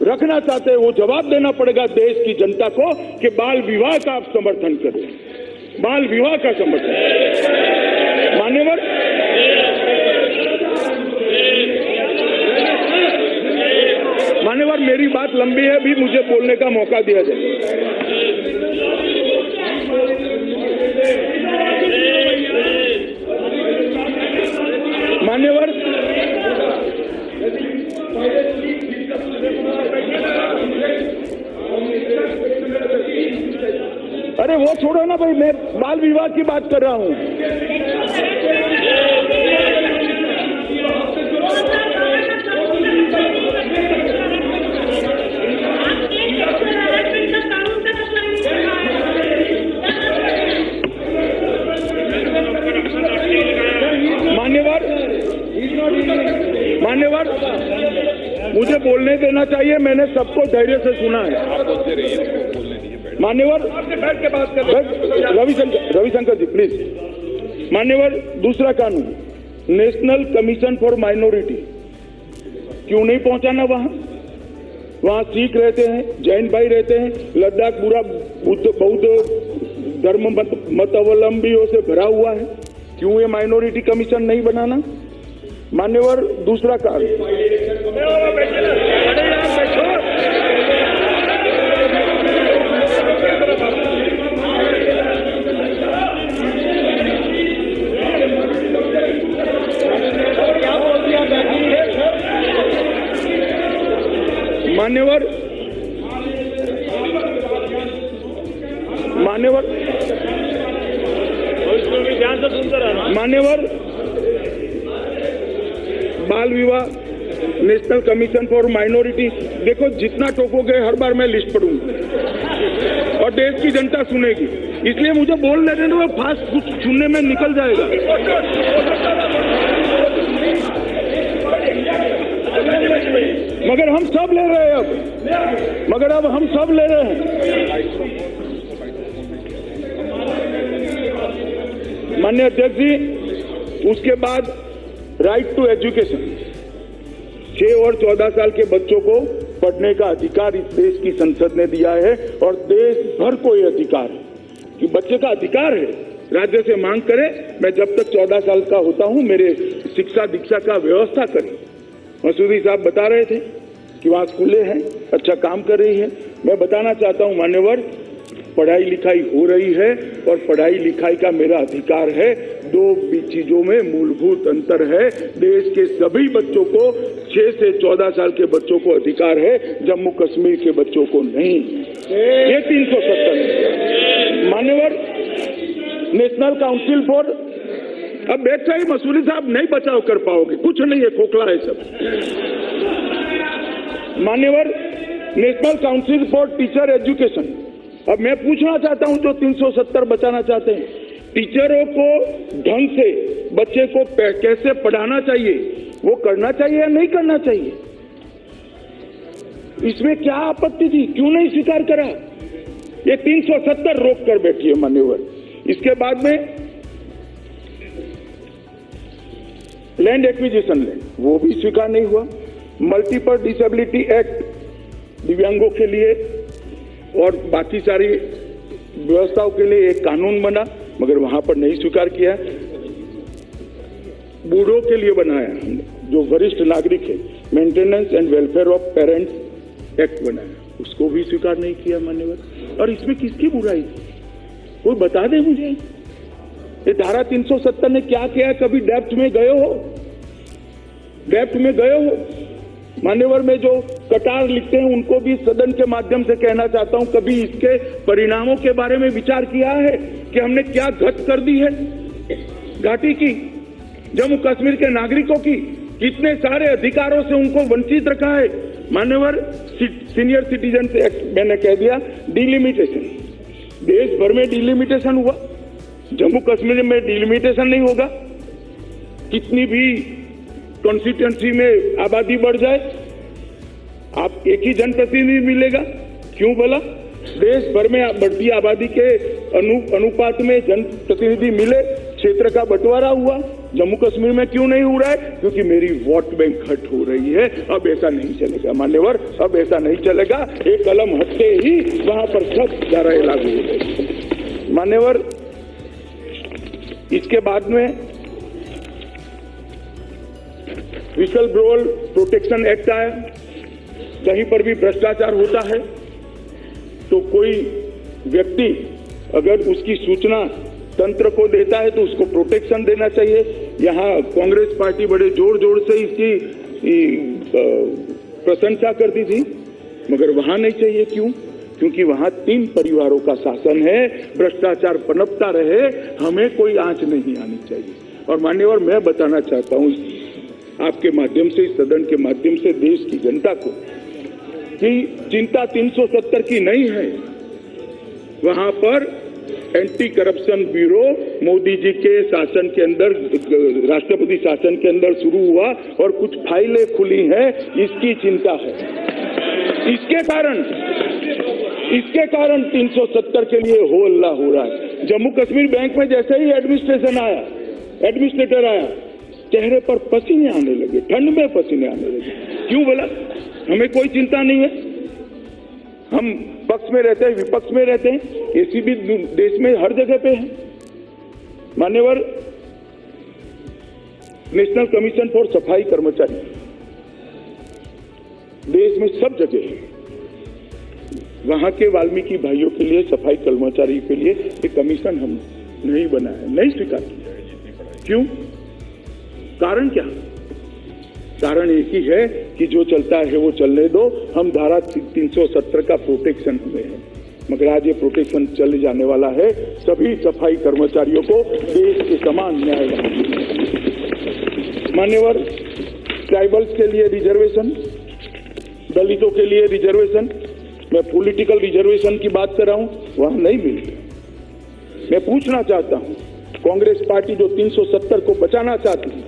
रखना चाहते हैं वो जवाब देना पड़ेगा देश की जनता को कि बाल विवाह का आप समर्थन करें, बाल विवाह का समर्थन। मान्यवर, मेरी बात लंबी है, भी मुझे बोलने का मौका दिया जाए। मान्यवर, अरे वो छोड़ो ना भाई, मैं बाल विवाह की बात कर रहा हूं। मान्यवर, मुझे बोलने देना चाहिए, मैंने सबको धैर्य से सुना है। मान्यवर, बैठ के बात कर। रविशंकर जी प्लीज। मान्यवर, दूसरा कानून नेशनल कमीशन फॉर माइनॉरिटी, क्यों नहीं पहुंचाना वहां सिख रहते हैं, जैन भाई रहते हैं, लद्दाख पूरा बौद्ध धर्म मतावलंबियों से भरा हुआ है, क्यों ये माइनॉरिटी कमीशन नहीं बनाना? मान्यवर, दूसरा कानून मान्यवर बाल विवाह, नेशनल कमीशन फॉर माइनॉरिटी, देखो जितना टोकोगे हर बार मैं लिस्ट पढ़ूंगा और देश की जनता सुनेगी, इसलिए मुझे बोलने देना, वो फास्ट कुछ सुनने में निकल जाएगा। मगर हम सब ले रहे हैं अब हम सब ले रहे हैं। माननीय अध्यक्ष जी, उसके बाद राइट टू एजुकेशन, 6 और 14 साल के बच्चों को पढ़ने का अधिकार इस देश की संसद ने दिया है और देश भर को ये अधिकार है कि बच्चे का अधिकार है राज्य से मांग करे मैं जब तक 14 साल का होता हूं मेरे शिक्षा दीक्षा का व्यवस्था करें। मसूदी साहब बता रहे थे कि वहां स्कूलें हैं, अच्छा काम कर रही है। मैं बताना चाहता हूं मान्यवर, पढ़ाई लिखाई हो रही है और पढ़ाई लिखाई का मेरा अधिकार है। 2 चीजों में मूलभूत अंतर है। देश के सभी बच्चों को, 6 से 14 साल के बच्चों को अधिकार है, जम्मू कश्मीर के बच्चों को नहीं। ये 370 मान्यवर नेशनल काउंसिल फॉर, अब बैठ ही मसूरी साहब नहीं बचाव कर पाओगे, कुछ नहीं है, खोखला है सब। मान्यवर national council for teacher education, अब मैं पूछना चाहता हूं जो 370 बचाना चाहते हैं, टीचरों को ढंग से बच्चे को कैसे पढ़ाना चाहिए वो करना चाहिए या नहीं करना चाहिए, इसमें क्या आपत्ति थी, क्यों नहीं स्वीकार करा? ये 370 रोक कर बैठी है मान्यवर। इसके बाद में लैंड एक्विजिशन लैंड, वो भी स्वीकार नहीं हुआ। मल्टीपल डिसेबिलिटी एक्ट, दिव्यांगों के लिए और बाकी सारी व्यवस्थाओं के लिए एक कानून बना, मगर वहां पर नहीं स्वीकार किया। बूढ़ों के लिए बनाया हमने, जो वरिष्ठ नागरिक है, maintenance and welfare of parents act बनाया, उसको भी स्वीकार नहीं किया मान्यवर। और इसमें किसकी बुराई थी, कोई बता दे मुझे। ये धारा 370 ने क्या किया? कभी डेप्थ में गए हो? डेप्थ में गए हो मान्यवर? में जो कटार लिखते हैं उनको भी सदन के माध्यम से कहना चाहता हूं, कभी इसके परिणामों के बारे में विचार किया है कि हमने क्या गत कर दी है घाटी की, जम्मू कश्मीर के नागरिकों की? कितने सारे अधिकारों से उनको वंचित रखा है मान्यवर। सीनियर सिटीजन एक्ट मैंने कह दिया, डिलिमिटेशन, देश भर में डिलिमिटेशन हुआ, जम्मू कश्मीर में डिलिमिटेशन नहीं होगा। कितनी भी कॉन्स्टिट्यूंसी में आबादी बढ़ जाए, आप एक ही जनप्रतिनिधि मिलेगा, क्यों बोला? देश भर में बढ़ती आबादी के अनुपात में जनप्रतिनिधि मिले, क्षेत्र का बंटवारा हुआ, जम्मू कश्मीर में क्यों नहीं हो रहा है? क्योंकि मेरी वोट बैंक हट हो रही है। अब ऐसा नहीं चलेगा मान्यवर, अब ऐसा नहीं चलेगा। एक कलम हटते ही वहां पर सब धाराएं लागू हो गई मान्यवर। इसके बाद में विसल ब्लोअर प्रोटेक्शन एक्ट आया। कहीं पर भी भ्रष्टाचार होता है तो कोई व्यक्ति अगर उसकी सूचना तंत्र को देता है तो उसको प्रोटेक्शन देना चाहिए। यहाँ कांग्रेस पार्टी बड़े जोर जोर से इसकी प्रशंसा करती थी, मगर वहां नहीं चाहिए। क्यों? क्योंकि वहां 3 परिवारों का शासन है, भ्रष्टाचार पनपता रहे, हमें कोई आंच नहीं आनी चाहिए। और मान्यवर, मैं बताना चाहता हूं आपके माध्यम से, इस सदन के माध्यम से देश की जनता को कि चिंता 370 की नहीं है। वहां पर anti corruption bureau Modi ji के शासन के अंदर, राष्ट्रपति शासन के अंदर शुरू हुआ और कुछ फाइलें खुली हैं, इसकी चिंता है। इसके कारण 370 के लिए हो अल्लाह हो रहा है। जम्मू कश्मीर बैंक में जैसे ही एडमिनिस्ट्रेटर आया, चेहरे पर पसीने आने लगे, ठंड में पसीने आने लगे। क्यों बोला? हमें कोई चिंता नहीं है, हम पक्ष में रहते हैं, विपक्ष में रहते हैं, ऐसी भी देश में हर जगह पे है मान्यवर। नेशनल कमीशन फॉर सफाई कर्मचारी देश में सब जगह है। वहां के वाल्मीकि भाइयों के लिए, सफाई कर्मचारी के लिए एक कमीशन हम नहीं बनाया, नहीं स्वीकार किया। क्यों? कारण क्या? कारण एक ही है कि जो चलता है वो चलने दो, हम धारा 370 का प्रोटेक्शन हमें है। मगर आज ये प्रोटेक्शन चले जाने वाला है। सभी सफाई कर्मचारियों को देश के समान न्याय मान्यवर। ट्राइबल्स के लिए रिजर्वेशन, दलितों के लिए रिजर्वेशन, मैं पॉलिटिकल रिजर्वेशन की बात कर रहा हूं, वहां नहीं मिलती। मैं पूछना चाहता हूं, कांग्रेस पार्टी जो 370 को बचाना चाहती है,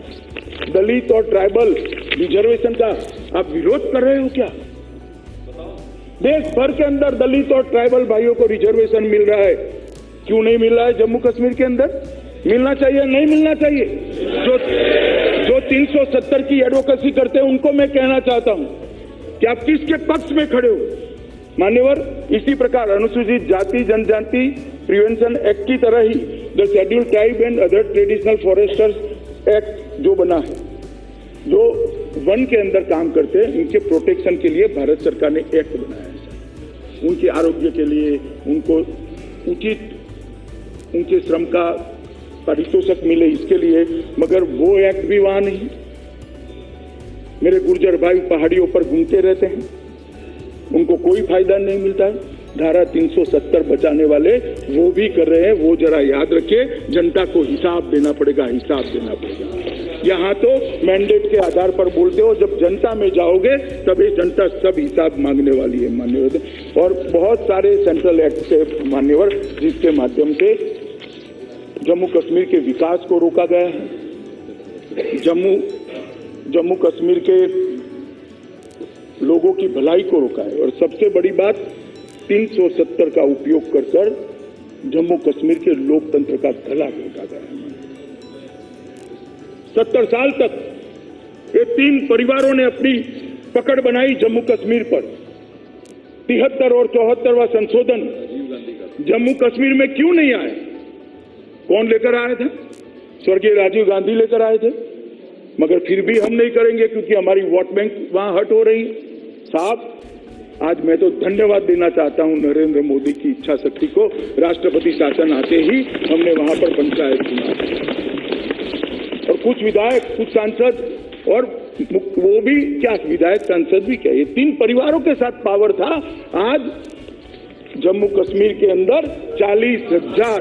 दलित और ट्राइबल रिजर्वेशन का आप विरोध कर रहे हो क्या? देश भर के अंदर दलित और ट्राइबल भाइयों को रिजर्वेशन मिल रहा है, क्यों नहीं मिल रहा है जम्मू कश्मीर के अंदर? मिलना चाहिए, नहीं मिलना चाहिए? जो 370 की एडवोकेसी करते हैं उनको मैं कहना चाहता हूं कि आप किसके पक्ष में खड़े हो। मान्यवर, इसी प्रकार अनुसूचित जाति जनजाति प्रिवेंशन एक्ट की तरह ही the schedule tribe and other traditional foresters act जो बना है, जो वन के अंदर काम करते हैं, इनके प्रोटेक्शन के लिए भारत सरकार ने एक्ट बनाया है। उनके आरोग्य के लिए उनको उचित उनके श्रम का पारितोषिक मिले इसके लिए, मगर वो एक्ट भी वहां नहीं। मेरे गुर्जर भाई पहाड़ियों पर घूमते रहते हैं, उनको कोई फायदा नहीं मिलता है। धारा 370 बचाने वाले वो भी कर रहे हैं, वो जरा याद रखिए, जनता को हिसाब देना पड़ेगा, हिसाब देना पड़ेगा। यहाँ तो मैंडेट के आधार पर बोलते हो, जब जनता में जाओगे तब ये जनता सब हिसाब मांगने वाली है मान्यवर। और बहुत सारे सेंट्रल एक्ट से मान्यवर जिसके माध्यम से जम्मू कश्मीर के विकास को रोका गया है, जम्मू कश्मीर के लोगों की भलाई को रोका है। और सबसे बड़ी बात 370 का उपयोग कर जम्मू कश्मीर के लोकतंत्र का गला घोटा गया है। 70 साल तक ये 3 परिवारों ने अपनी पकड़ बनाई जम्मू कश्मीर पर। 73 और 74वां संशोधन जम्मू कश्मीर में क्यों नहीं आया? कौन लेकर आया था? स्वर्गीय राजीव गांधी लेकर आए थे, मगर फिर भी हम नहीं करेंगे क्योंकि हमारी वोट बैंक वहां हट हो रही है। साहब, आज मैं तो धन्यवाद देना चाहता हूं नरेंद्र मोदी की इच्छा शक्ति को। राष्ट्रपति शासन आते ही हमने वहां पर पंचायत चुना और कुछ विधायक, कुछ सांसद, और वो भी क्या, विधायक सांसद भी क्या, ये 3 परिवारों के साथ पावर था। आज जम्मू कश्मीर के अंदर 40,000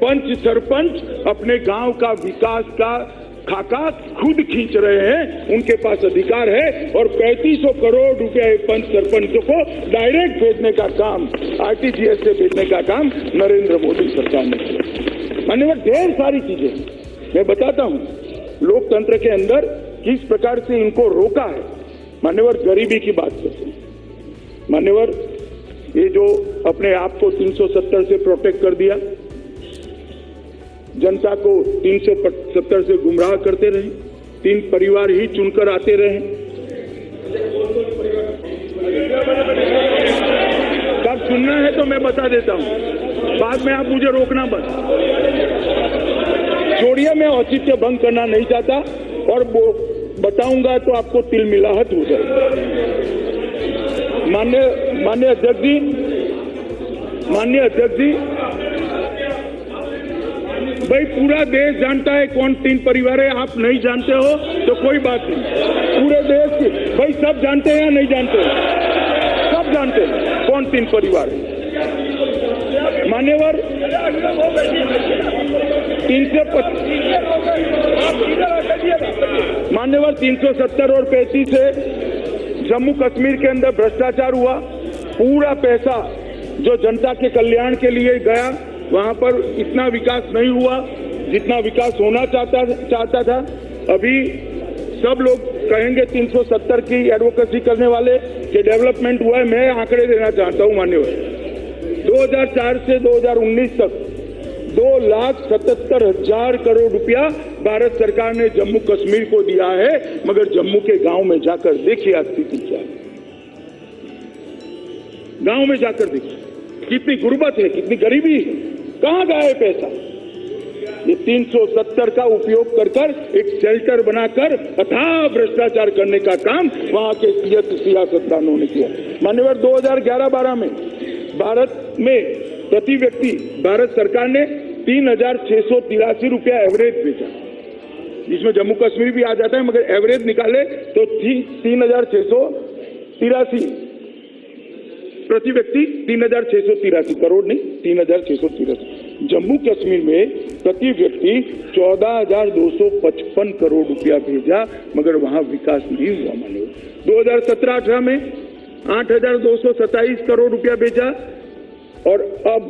पंच सरपंच अपने गांव का विकास का खाका खुद खींच रहे हैं, उनके पास अधिकार है। और 3500 करोड़ रुपए पंच सरपंचों को डायरेक्ट भेजने का काम, आरटीजीएस से भेजने का काम नरेंद्र मोदी सरकार ने किया। मान्यवर, ढेर सारी चीजें मैं बताता हूं लोकतंत्र के अंदर किस प्रकार से इनको रोका है। मान्यवर, गरीबी की बात करते हैं। मान्यवर, ये जो अपने आप को 370 से प्रोटेक्ट कर दिया, जनता को 370 से गुमराह करते रहे, 3 परिवार ही चुनकर आते रहे। कब सुनना है तो मैं बता देता हूं, बाद में आप मुझे रोकना बस। छोड़िए, मैं औचित्य भंग करना नहीं चाहता और वो बताऊंगा तो आपको तिलमिलाहट हो जाएगी। माननीय अध्यक्ष जी, भाई पूरा देश जानता है कौन 3 परिवार है। आप नहीं जानते हो तो कोई बात नहीं, पूरे देश की भाई सब जानते हैं या नहीं जानते? सब जानते हैं कौन 3 परिवार है। मान्यवर, 370 और 35 से जम्मू कश्मीर के अंदर भ्रष्टाचार हुआ। पूरा पैसा जो जनता के कल्याण के लिए गया, वहां पर इतना विकास नहीं हुआ जितना विकास होना चाहता था। अभी सब लोग कहेंगे 370 की एडवोकेसी करने वाले कि डेवलपमेंट हुआ है। मैं आंकड़े देना चाहता हूं मान्यवर, 2004 से 2019 तक 2,77,000 करोड़ रुपया भारत सरकार ने जम्मू कश्मीर को दिया है, मगर जम्मू के गांव में जाकर देखिए स्थिति क्या है। गांव में जाकर देखिए कितनी गुर्बत है, कितनी गरीबी है, कहां गया है पैसा। ये 370 का उपयोग कर एक शेल्टर बनाकर अथाह भ्रष्टाचार करने का काम वहां के सियासतदानों ने किया। मान्यवर, 2011-12 में भारत में प्रति व्यक्ति भारत सरकार ने 3,683 रुपया एवरेज भेजा, जिसमें जम्मू कश्मीर भी आ जाता है, मगर एवरेज निकाले तो 3,683 प्रति व्यक्ति, 3,683 करोड़ नहीं, 3,683। जम्मू कश्मीर में प्रति व्यक्ति 14,255 करोड़ रुपया भेजा, मगर वहां विकास नहीं हुआ। मानो 2017-18 में 8,227 करोड़ रुपया भेजा, और अब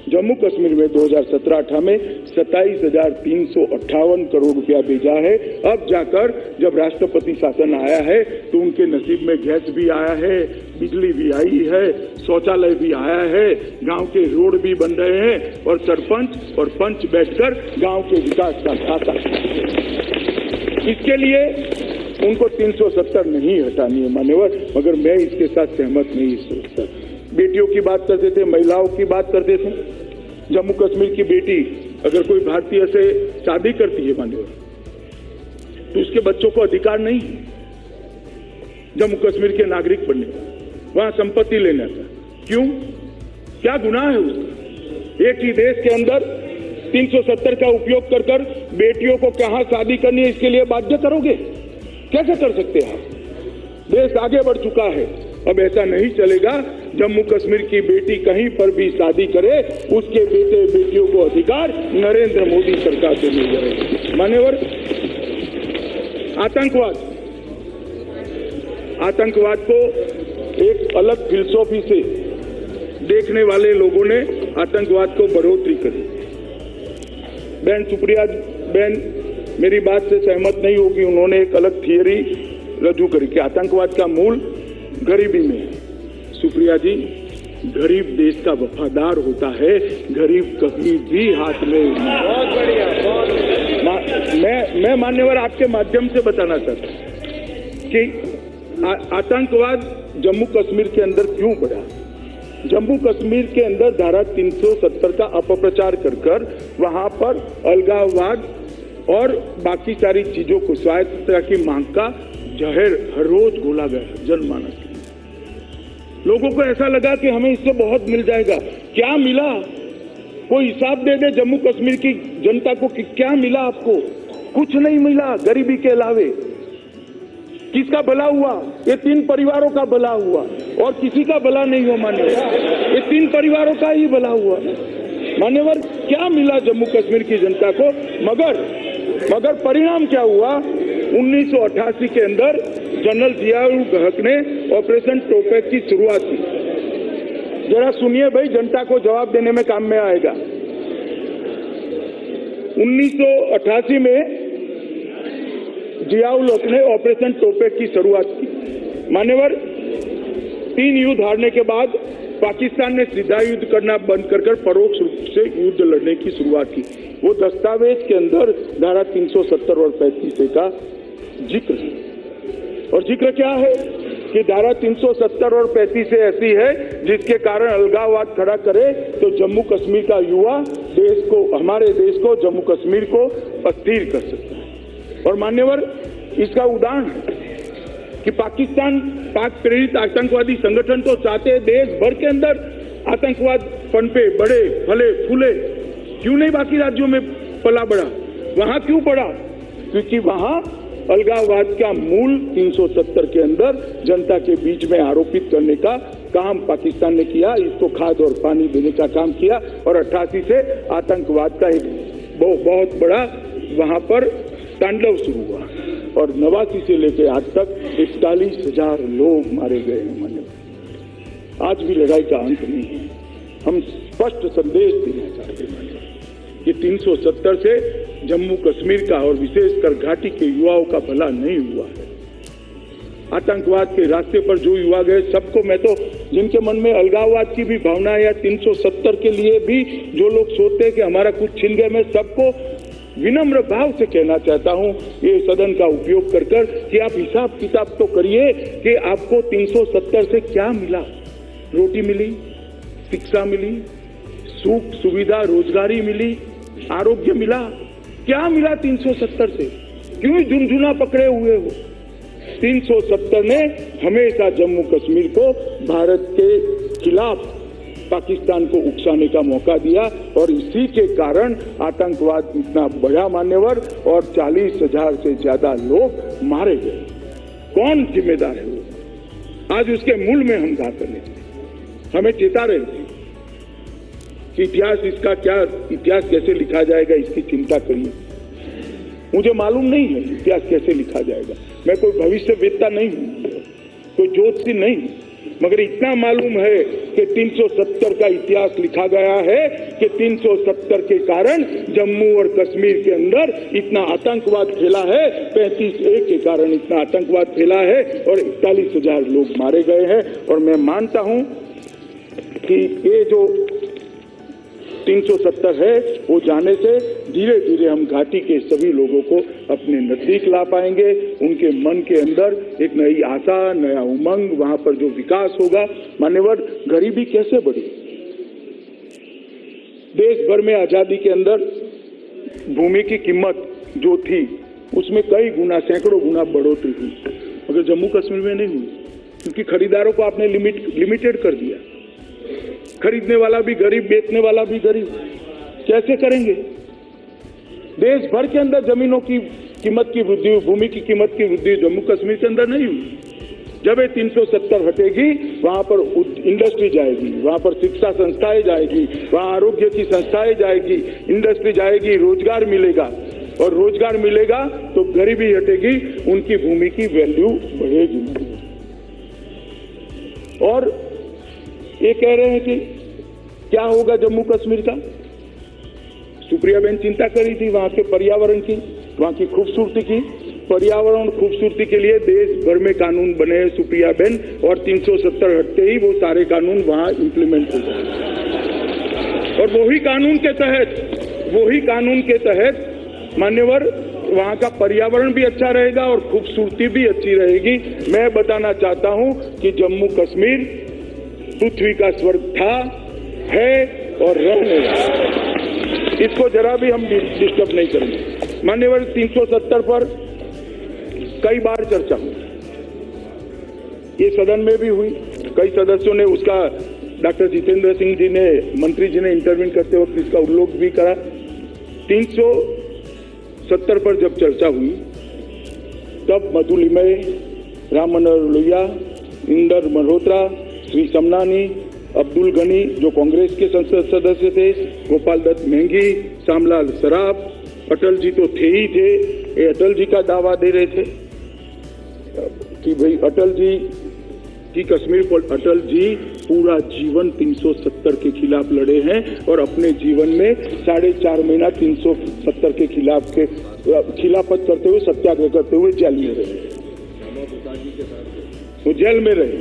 जम्मू कश्मीर में 2017-18 में 27,358 करोड़ रुपया भेजा है। अब जाकर जब राष्ट्रपति शासन आया है तो उनके नसीब में गैस भी आया है, बिजली भी आई है, शौचालय भी आया है, गांव के रोड भी बन रहे हैं और सरपंच और पंच बैठकर गांव के विकास का खाता। इसके लिए उनको 370 नहीं हटानी है मान्यवर, मगर मैं इसके साथ सहमत नहीं सोचता। बेटियों की बात करते थे, महिलाओं की बात करते थे। जम्मू कश्मीर की बेटी अगर कोई भारतीय से शादी करती है मान्यवर, तो उसके बच्चों को अधिकार नहीं है जम्मू कश्मीर के नागरिक बनने का, वहां संपत्ति लेने का। क्यों? क्या गुनाह है उसका? एक ही देश के अंदर 370 का उपयोग कर कर बेटियों को कहां शादी करनी है इसके लिए बाध्य करोगे? कैसे कर सकते हैं आप? देश आगे बढ़ चुका है, अब ऐसा नहीं चलेगा। जम्मू कश्मीर की बेटी कहीं पर भी शादी करे, उसके बेटे बेटियों को अधिकार नरेंद्र मोदी सरकार से मिल जाएगा। मान्यवर, आतंकवाद को एक अलग फिलसफी से देखने वाले लोगों ने आतंकवाद को बढ़ोतरी करी। बहन सुप्रिया बहन मेरी बात से सहमत नहीं होगी, उन्होंने एक अलग थियरी रजू करी कि आतंकवाद का मूल गरीबी में है। सुप्रिया जी, गरीब देश का वफादार होता है, गरीब कभी भी हाथ में। बहुत बढ़िया, बहुत मैं मान्यवर आपके माध्यम से बताना चाहता हूं कि आतंकवाद जम्मू कश्मीर के अंदर क्यों बढ़ा। जम्मू कश्मीर के अंदर धारा 370 का अपप्रचार कर कर वहां पर अलगाववाद और बाकी सारी चीजों को, स्वायत्तता की मांग का जहर हर रोज घोला गया जनमानस। लोगों को ऐसा लगा कि हमें इससे बहुत मिल जाएगा। क्या मिला? कोई हिसाब दे दे जम्मू कश्मीर की जनता को कि क्या मिला आपको? कुछ नहीं मिला गरीबी के अलावे। किसका भला हुआ? ये 3 परिवारों का भला हुआ और किसी का भला नहीं हुआ मान्यवर, ये 3 परिवारों का ही भला हुआ मान्यवर। क्या मिला जम्मू कश्मीर की जनता को? मगर परिणाम क्या हुआ? 1988 के अंदर जनरल जियाउल हक ने ऑपरेशन टोपैक की शुरुआत की। जरा सुनिए भाई, जनता को जवाब देने में काम में आएगा। 1988 में जियाउल हक ने ऑपरेशन टोपैक की शुरुआत की मान्यवर। 3 युद्ध हारने के बाद पाकिस्तान ने सीधा युद्ध करना बंद कर परोक्ष रूप से युद्ध लड़ने की शुरुआत की। वो दस्तावेज के अंदर धारा 370 और 35 का जिक्र है। और जिक्र क्या है कि धारा 370 और 35 ऐसी है जिसके कारण अलगाववाद खड़ा करे तो जम्मू कश्मीर का युवा देश को, हमारे देश को, जम्मू कश्मीर को अस्थिर कर सकता है। और मान्यवर, इसका उदाहरण है कि पाकिस्तान पाक प्रेरित आतंकवादी संगठन तो चाहते हैं देश भर के अंदर आतंकवाद पनपे, बढ़े, फले, फूले। क्यों नहीं बाकी राज्यों में पला बढ़ा? वहां क्यों पड़ा? क्योंकि वहां अलगाववाद का मूल 370 के अंदर जनता के बीच में आरोपित करने का काम पाकिस्तान ने किया। इसको खाद और पानी देने का काम किया और 88 से आतंकवाद का एक बहुत बड़ा वहां पर तांडव शुरू हुआ और 89 से लेकर आज तक 41,000 लोग मारे गए हैं मान्यवर। आज भी लड़ाई का अंत नहीं है। हम स्पष्ट संदेश देना चाहते हैं कि 370 से जम्मू कश्मीर का और विशेषकर घाटी के युवाओं का भला नहीं हुआ है। आतंकवाद के रास्ते पर जो युवा गए सबको, मैं तो जिनके मन में अलगाववाद की भी भावना है या 370 के लिए भी जो लोग सोचते हैं कि हमारा कुछ छिन गए, मैं सबको विनम्र भाव से कहना चाहता हूं ये सदन का उपयोग कर कर कि आप हिसाब किताब तो करिए कि आपको 370 से क्या मिला। रोटी मिली, शिक्षा मिली, सुख सुविधा रोजगारी मिली, आरोग्य मिला, क्या मिला 370 से? क्यों झुनझुना पकड़े हुए हो? 370 ने हमेशा जम्मू कश्मीर को भारत के खिलाफ पाकिस्तान को उकसाने का मौका दिया और इसी के कारण आतंकवाद इतना बढ़ा मान्यवर और 40,000 से ज्यादा लोग मारे गए। कौन जिम्मेदार है वो? आज उसके मूल में हम बात करने थे, हमें चेता रहे थे कि इतिहास, इसका क्या इतिहास कैसे लिखा जाएगा इसकी चिंता करिए। मुझे मालूम नहीं है इतिहास कैसे लिखा जाएगा, मैं कोई भविष्यवेत्ता नहीं हूं, कोई ज्योतिषी नहीं, मगर इतना मालूम है कि 370 का इतिहास लिखा गया है कि 370 के कारण जम्मू और कश्मीर के अंदर इतना आतंकवाद फैला है, 35A के कारण इतना आतंकवाद फैला है और 41,000 लोग मारे गए हैं। और मैं मानता हूं कि ये जो 370 है वो जाने से धीरे धीरे हम घाटी के सभी लोगों को अपने नजदीक ला पाएंगे। उनके मन के अंदर एक नई आशा, नया उमंग, वहां पर जो विकास होगा। मान्यवर, गरीबी कैसे बढ़ी? देश भर में आजादी के अंदर भूमि की कीमत जो थी उसमें कई गुना, सैकड़ों गुना बढ़ोतरी हुई, मगर जम्मू कश्मीर में नहीं हुई, क्योंकि खरीदारों को आपने लिमिटेड कर दिया। खरीदने वाला भी गरीब, बेचने वाला भी गरीब, कैसे करेंगे? देश भर के अंदर जमीनों की कीमत की वृद्धि, भूमि की कीमत की वृद्धि जम्मू कश्मीर के अंदर नहीं हुई। जब ये 370 हटेगी, वहां पर इंडस्ट्री जाएगी, वहां पर शिक्षा संस्थाएं जाएगी, वहां आरोग्य की संस्थाएं जाएगी, इंडस्ट्री जाएगी, रोजगार मिलेगा, और रोजगार मिलेगा तो गरीबी हटेगी, उनकी भूमि की वैल्यू बढ़ेगी। और ये कह रहे हैं कि क्या होगा जम्मू कश्मीर का? सुप्रिया बेन चिंता करी थी वहां के पर्यावरण की, वहां की खूबसूरती की। पर्यावरण खूबसूरती के लिए देश भर में कानून बने हैं सुप्रिया बेन, और 370 हटते ही वो सारे कानून वहां इंप्लीमेंट हो गए। और वही कानून के तहत मान्यवर वहां का पर्यावरण भी अच्छा रहेगा और खूबसूरती भी अच्छी रहेगी। मैं बताना चाहता हूं कि जम्मू कश्मीर पृथ्वी का स्वर्ग था, है और रहने वाला। इसको जरा भी हम डिस्टर्ब नहीं करेंगे। मान्यवर, 370 पर कई बार चर्चा हुई, ये सदन में भी हुई, कई सदस्यों ने उसका, डॉक्टर जितेंद्र सिंह जी ने, मंत्री जी ने इंटरव्यू करते वक्त इसका उल्लेख भी करा। 370 पर जब चर्चा हुई तब मधु लिमय, राम मनोहर लोहिया, इंदर मल्होत्रा, श्री समनानी, अब्दुल गनी जो कांग्रेस के संसद सदस्य थे, गोपाल दत्त महंगी, श्यामलाल सराफ, अटल जी तो थे ही थे। ये अटल जी का दावा दे रहे थे कि भाई अटल जी की कश्मीर पर, अटल जी पूरा जीवन 370 के खिलाफ लड़े हैं और अपने जीवन में 4.5 महीना 370 के खिलाफत करते हुए, सत्याग्रह करते हुए जेल में रहे। वो जेल में रहे।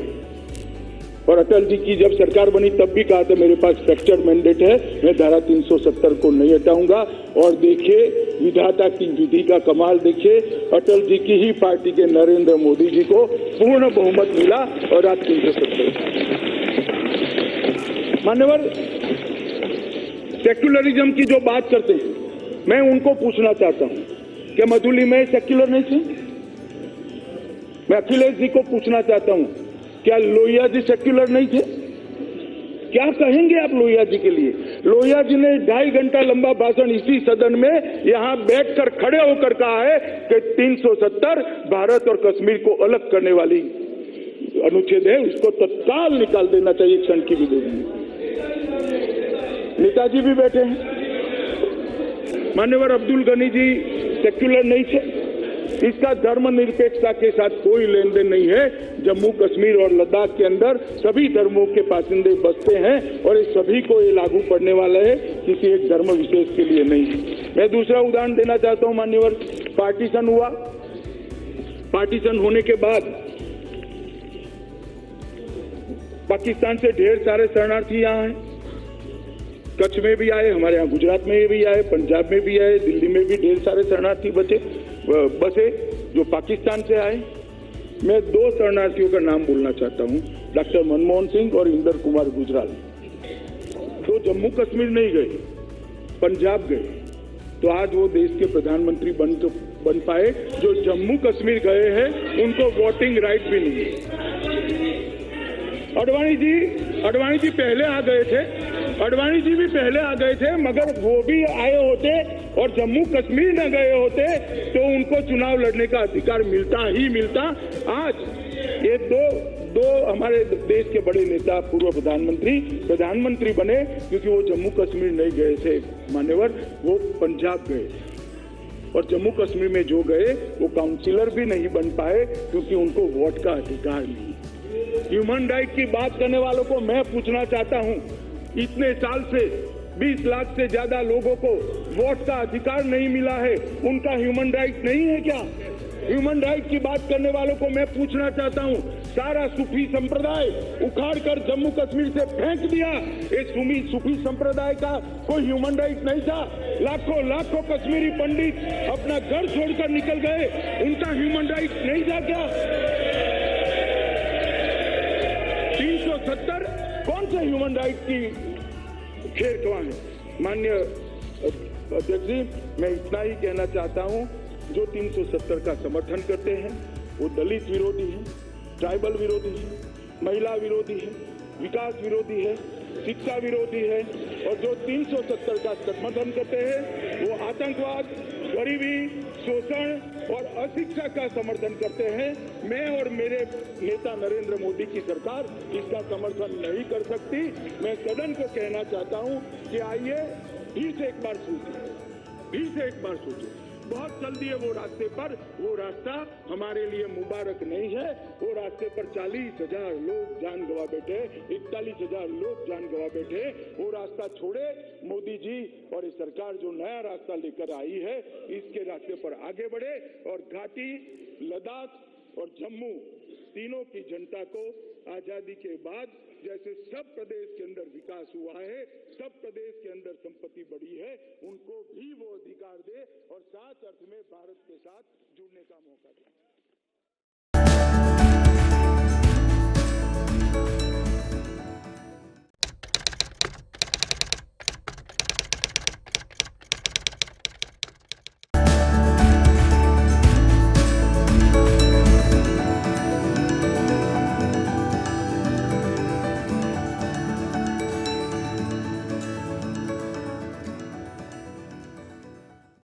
और अटल जी की जब सरकार बनी तब भी कहा था मेरे पास फ्रैक्चर मैंडेट है, मैं धारा 370 को नहीं हटाऊंगा। और देखिए विधाता की विधि का कमाल, देखिए अटल जी की ही पार्टी के नरेंद्र मोदी जी को पूर्ण बहुमत मिला और आज 370। मान्यवर, सेक्युलरिज्म की जो बात करते हैं, मैं उनको पूछना चाहता हूं, क्या मधुली में सेक्युलर नहीं थे? मैं अखिलेश जी को पूछना चाहता हूं, क्या लोहिया जी सेक्युलर नहीं थे? क्या कहेंगे आप लोहिया जी के लिए? लोहिया जी ने 2.5 घंटा लंबा भाषण इसी सदन में यहां बैठकर खड़े होकर कहा है कि 370 भारत और कश्मीर को अलग करने वाली अनुच्छेद है, उसको तत्काल निकाल देना चाहिए, क्षण की भी देगी। नेताजी भी बैठे हैं। मान्यवर अब्दुल गनी जी सेक्युलर नहीं थे। इसका धर्मनिरपेक्षता के साथ कोई लेन देन नहीं है। जम्मू कश्मीर और लद्दाख के अंदर सभी धर्मों के बासिंदे बसते हैं और ये सभी को ये लागू पड़ने वाला है, किसी एक धर्म विशेष के लिए नहीं। मैं दूसरा उदाहरण देना चाहता हूं मान्यवर, पार्टीशन हुआ। पार्टीशन होने के बाद पाकिस्तान से ढेर सारे शरणार्थी यहाँ हैं। कच्छ में भी आए, हमारे यहाँ गुजरात में भी आए, पंजाब में भी आए, दिल्ली में भी ढेर सारे शरणार्थी बसे जो पाकिस्तान से आए। मैं 2 शरणार्थियों का नाम बोलना चाहता हूं, डॉक्टर मनमोहन सिंह और इंदर कुमार गुजराल। जो जम्मू कश्मीर नहीं गए, पंजाब गए, तो आज वो देश के प्रधानमंत्री बन पाए। जो जम्मू कश्मीर गए हैं उनको वोटिंग राइट भी नहीं है। अडवाणी जी पहले आ गए थे, अडवाणी जी भी पहले आ गए थे, मगर वो भी आए होते और जम्मू कश्मीर न गए होते तो उनको चुनाव लड़ने का अधिकार मिलता ही मिलता। आज ये दो हमारे देश के बड़े नेता, पूर्व प्रधानमंत्री बने क्योंकि वो जम्मू कश्मीर नहीं गए थे मान्यवर, वो पंजाब गए। और जम्मू कश्मीर में जो गए वो काउंसिलर भी नहीं बन पाए क्योंकि उनको वोट का अधिकार नहीं। ह्यूमन राइट की बात करने वालों को मैं पूछना चाहता हूं, इतने साल से 20 लाख से ज्यादा लोगों को वोट का अधिकार नहीं मिला है, उनका ह्यूमन राइट नहीं है क्या? ह्यूमन राइट की बात करने वालों को मैं पूछना चाहता हूं, सारा सूफी संप्रदाय उखाड़ कर जम्मू कश्मीर से फेंक दिया, ये सूफी संप्रदाय का कोई ह्यूमन राइट नहीं था? लाखों लाखों कश्मीरी पंडित अपना घर छोड़कर निकल गए, उनका ह्यूमन राइट नहीं था क्या? 370 कौन से ह्यूमन राइट की खेल कौन है? माननीय अध्यक्ष जी, मैं इतना ही कहना चाहता हूं, जो 370 का समर्थन करते हैं वो दलित विरोधी है, ट्राइबल विरोधी है, महिला विरोधी है, विकास विरोधी है, शिक्षा विरोधी है, और जो 370 का समर्थन करते हैं वो आतंकवाद, गरीबी, शोषण और अशिक्षा का समर्थन करते हैं। मैं और मेरे नेता नरेंद्र मोदी की सरकार इसका समर्थन नहीं कर सकती। मैं सदन को कहना चाहता हूं कि आइए फिर से एक बार सोचें, बहुत जल्दी है वो रास्ते पर, वो रास्ता हमारे लिए मुबारक नहीं है। वो रास्ते पर 40,000 लोग जान गंवा बैठे, 41,000 लोग जान गंवा बैठे। वो रास्ता छोड़े, मोदी जी और ये सरकार जो नया रास्ता लेकर आई है, इसके रास्ते पर आगे बढ़े और घाटी, लद्दाख और जम्मू तीनों की जनता को आजादी के बाद जैसे सब प्रदेश के अंदर विकास हुआ है, सब प्रदेश के अंदर संपत्ति बढ़ी है, उनको भी वो अधिकार दे और साथ अर्थ में भारत के साथ जुड़ने का मौका दे।